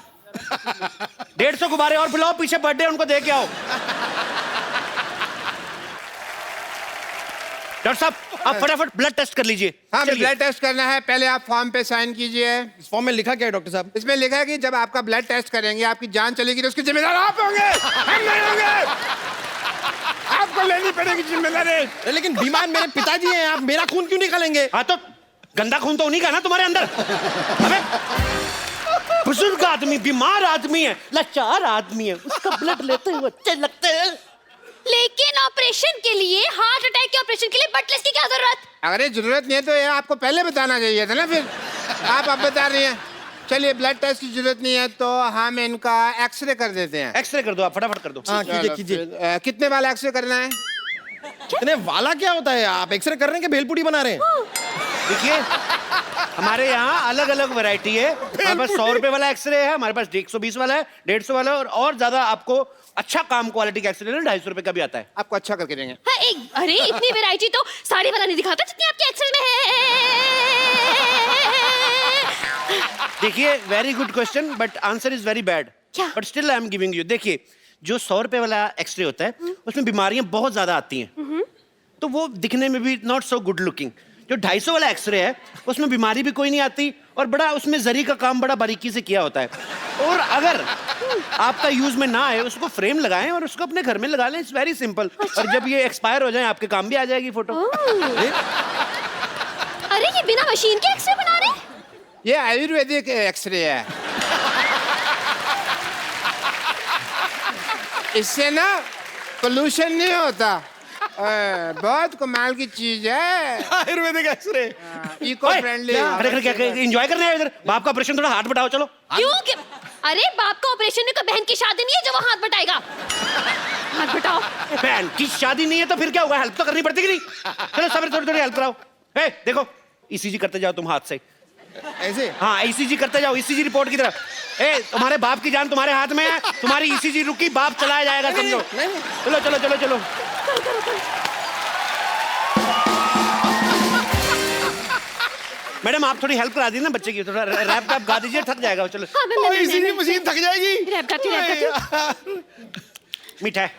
150 गुब्बारे और बुलाओ, पीछे बर्थडे उनको दे के आओ। डॉक्टर साहब आप फटाफट ब्लड टेस्ट कर लीजिए। हाँ, चलिए। ब्लड टेस्ट करना है। पहले आप फॉर्म पे साइन कीजिए। इस फॉर्म में लिखा क्या है डॉक्टर साहब? इसमें लिखा है कि जब आपका ब्लड टेस्ट करेंगे, आपकी जान चलेगी तो उसकी जिम्मेदार आप होंगे, हम नहीं होंगे। आपको लेनी पड़ेगी जिम्मेदारी। लेकिन बीमार मेरे पिताजी हैं, आप मेरा खून क्यों निकालेंगे? हाँ तो गंदा खून तो उन्हीं का ना तुम्हारे अंदर। अबे बुजुर्ग आदमी, बीमार आदमी है, लाचार आदमी है, उसका ब्लड लेते हुए अच्छे लगते हैं। लेकिन ऑपरेशन के लिए, हार्ट अटैक के ऑपरेशन के लिए ब्लड टेस्ट की क्या जरूरत? अगर ये जरूरत नहीं है तो ये आपको पहले बताना चाहिए था ना। फिर आप अब बता रही हैं। चलिए, ब्लड टेस्ट की जरूरत नहीं है तो हम इनका एक्सरे कर देते हैं। एक्सरे कर दो, आप फटाफट कर दो। हाँ कीजिए कीजिए। कितने वाला एक्सरे करना है? कितने वाला क्या होता है? आप एक्सरे कर रहे हैं कि भेलपुरी बना रहे हैं? देखिए हमारे यहाँ अलग अलग वैरायटी है। हमारे पास 100 रुपए वाला एक्सरे है, हमारे पास 120 वाला है, 150 वाला है, और ज्यादा आपको अच्छा काम क्वालिटी का एक्सरे 250 रुपए का भी आता है। आपको अच्छा करके देंगे। हाँ, अरे इतनी वैरायटी तो साड़ी वाला नहीं दिखाता जितनी आपके एक्सरे में है। देखिए very good question but answer is very bad. क्या? But still I am giving you. देखिए जो 100 रुपए वाला एक्सरे होता है उसमें बीमारियां बहुत ज्यादा आती हैं, तो वो दिखने में भी नॉट सो गुड लुकिंग। जो 250 वाला एक्सरे है उसमें बीमारी भी कोई नहीं आती, और बड़ा उसमें जरी का काम बड़ा बारीकी से किया होता है। और अगर आपका यूज में ना आए उसको फ्रेम लगाएं और उसको अपने घर में लगा लें। It's very simple. और जब ये एक्सपायर हो जाए आपके काम भी आ जाएगी फोटो। अरे ये बिना मशीन के एक्सरे बना रहे हैं? ये आयुर्वेदिक एक्सरे है। इससे ना पोल्यूशन नहीं होता। बहुत कमाल की चीज है Ayurvedic x-ray. Eco friendly. Enjoy करने आए इधर। बाप का ऑपरेशन, थोड़ा हाथ बटाओ चलो। क्यों? अरे बाप का ऑपरेशन है, कोई बहन की शादी नहीं है जो वो हाथ बटाएगा। हाथ बटाओ। बहन की शादी नहीं है तो फिर क्या होगा? हेल्प तो करनी पड़ती कि नहीं? चलो सब थोड़ी थोड़ी हेल्प कराओ। ए देखो ईसीजी करते जाओ तुम हाथ से। ऐसे? हाँ ईसीजी करते जाओ, ईसीजी रिपोर्ट की तरफ। ए तुम्हारे बाप की जान तुम्हारे हाथ में है, तुम्हारी ईसीजी रुकी, बाप चलाया जाएगा समझो। चलो चलो चलो चलो। मैडम आप थोड़ी हेल्प करा दी ना बच्चे की, थोड़ा रैप वैप गा दीजिए, थक जाएगा। चलो इसीलिए मशीन थक जाएगी। रैप गाती। मीठा है।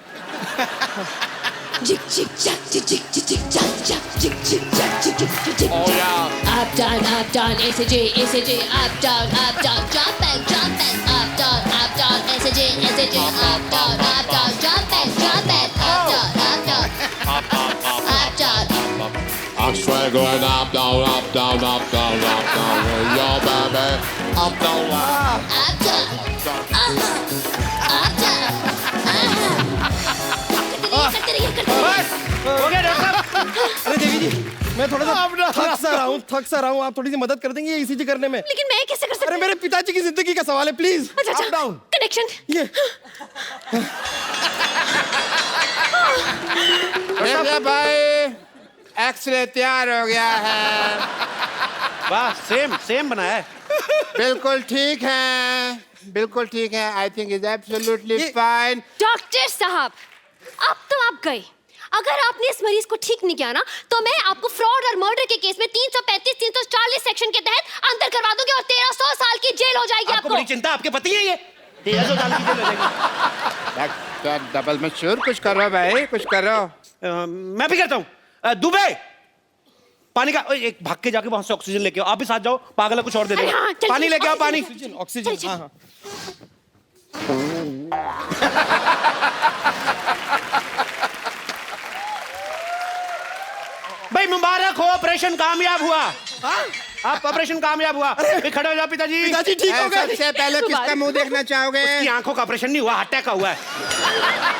Jig jig jack jig jig jig jig jack jack jig jig jack jig jig jig jig. Oh yeah. Up down SJ up down jump back up down SJ up down jump back up down. I'm swaggering up down, yo baby, up down. हो गया doctor साहब। अरे देवी जी, मैं थोड़ा सा थक सा रहा हूँ। आप थोड़ी सी मदद कर देंगे ईसीजी करने में? लेकिन मैं कैसे कर सकती? अरे मेरे पिताजी की जिंदगी का सवाल है, प्लीज। अच्छा डाउन कनेक्शन। ये देखिए भाई, एक्सरे तैयार हो गया है। वाह सेम बनाया है। बिल्कुल ठीक है, बिल्कुल ठीक है। I think is absolutely fine. Doctor साहब अब तो आप गए। अगर आपने इस मरीज को ठीक नहीं किया ना तो मैं आपको फ्रॉड और मर्डर के केस में 335 340 सेक्शन के तहत अंदर करवा दूंगी और 1300 साल की जेल हो जाएगी। आपको बड़ी चिंता, आपके पति है ये। 1300 साल की जेल हो जाएगी। डबल में श्योर, कुछ करो भाई, कुछ करो। मैं भी करता हूँ। दुबे पानी का एक भाग के जाके वहां से ऑक्सीजन लेके आओ। आप भी साथ जाओ, पागल है कुछ और दे देगा। हाँ, पानी लेके आओ, पानी। ऑक्सीजन। हाँ हाँ। भाई मुबारक हो, ऑपरेशन कामयाब हुआ। आप ऑपरेशन कामयाब हुआ। खड़े हो जाओ पिताजी। पिताजी ठीक हो गए। सबसे पहले किसका मुंह देखना चाहोगे? उसकी आंखों का ऑपरेशन नहीं हुआ, हार्ट अटैक का हुआ है।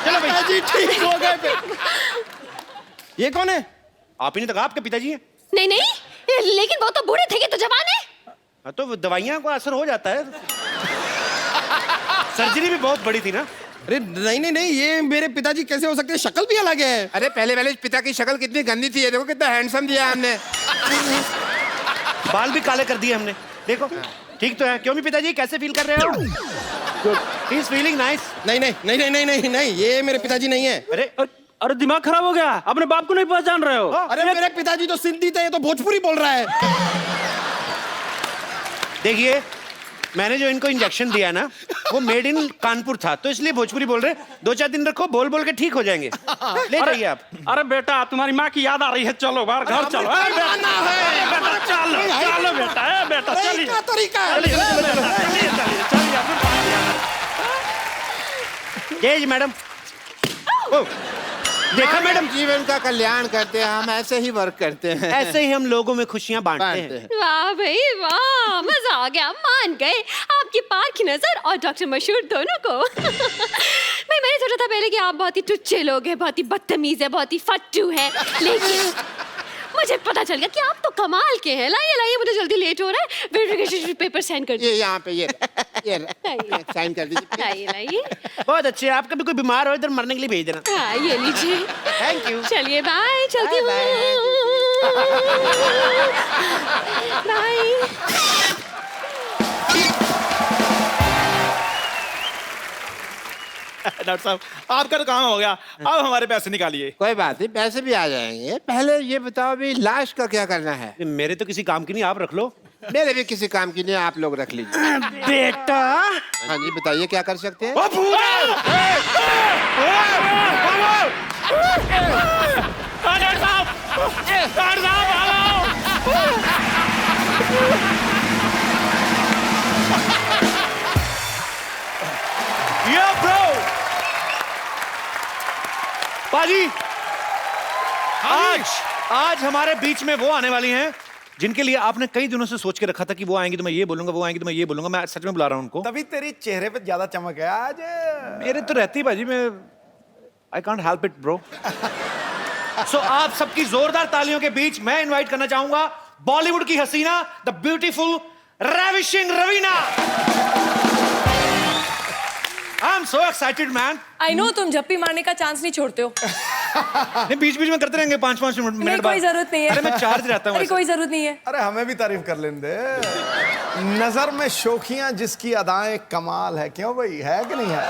चलो पिताजी ठीक हो गए। ये कौन है? आप ही ने तो कहा आपके पिताजी हैं। नहीं लेकिन वो तो बूढ़े थे, ये तो जवान है। हाँ तो दवाइयां को असर हो जाता है। सर्जरी भी बहुत बड़ी थी ना। अरे नहीं, ये मेरे पिताजी कैसे हो सकते हैं? शक्ल भी अलग है। अरे पहले पिता की शक्ल कितनी गंदी थी, देखो कितना हैंडसम दिया हमने। बाल भी काले कर दिए हमने, देखो ठीक तो है। क्यों भी पिताजी कैसे फील कर रहे हो? He is feeling nice. नहीं, ये मेरे पिताजी नहीं है। अरे दिमाग खराब हो गया, अपने बाप को नहीं पहचान रहे हो? अरे मेरे पिताजी तो सिंधी थे, ये तो भोजपुरी बोल रहा है। देखिए मैंने जो इनको इंजेक्शन दिया ना वो मेड इन कानपुर था, तो इसलिए भोजपुरी बोल रहे। 2-4 दिन रखो, बोल बोल के ठीक हो जाएंगे। ले जाइए आप। अरे बेटा तुम्हारी माँ की याद आ रही है, चलो बाहर घर चलो। बेटा चलो चलो बेटा, बेटा चलिए जय जी मैडम। देखा मैडम, जीवन का कल्याण करते हैं हम, ऐसे ही वर्क करते हैं। ऐसे ही हम लोगों में खुशियां बांटते हैं। वाह भाई वाह, मजा आ गया, मान गए आपकी पाक नजर और डॉक्टर मशहूर दोनों को। भाई मैंने सोचा था पहले कि आप बहुत ही टुच्चे लोग हैं, बहुत ही बदतमीज है, बहुत ही फट्टू है, लेकिन मुझे पता चल गया कि आप तो कमाल के हैं। लाइए लाइए, मुझे जल्दी लेट हो रहा है, वेरिफिकेशन पेपर साइन कर ये यहाँ पे ये साइन कर दीजिए। लाइए लाइए। बहुत अच्छे। आप कभी कोई बीमार हो इधर मरने के लिए भेज देना। हाँ ये लीजिए। Thank you. चलिए बाय, चलती हूँ। बाय। डॉक्टर साहब आपका तो काम हो गया, अब हमारे पैसे निकालिए। कोई बात नहीं, पैसे भी आ जाएंगे। पहले ये बताओ अभी लाश का क्या करना है? मेरे तो किसी काम की नहीं, आप रख लो। मेरे भी किसी काम की नहीं, आप लोग रख लीजिए। बेटा। हाँ जी बताइए क्या कर सकते हैं? पाजी, आज हमारे बीच में वो आने वाली हैं जिनके लिए आपने कई दिनों से सोच के रखा था कि वो आएंगी तो मैं ये बोलूंगा, वो आएंगी तो मैं ये बोलूंगा। मैं सच में बुला रहा हूं उनको। तभी तेरी चेहरे पे ज्यादा चमक है आज। मेरे तो रहती बाजी, मैं I can't help it bro. सो आप सबकी जोरदार तालियों के बीच मैं इनवाइट करना चाहूंगा बॉलीवुड की हसीना, the beautiful ravishing Raveena. I am so excited man. I know तुम झप्पी मारने का चांस नहीं छोड़ते हो। नहीं, बीच बीच में करते रहेंगे 5-5 मिनट नहीं, कोई जरूरत नहीं है। अरे मैं चार्ज रहता हूँ। अरे कोई जरूरत नहीं है। अरे हमें भी तारीफ कर लेने दे। नजर में शोखियां जिसकी अदाएं कमाल है, क्यों भाई, है कि नहीं है?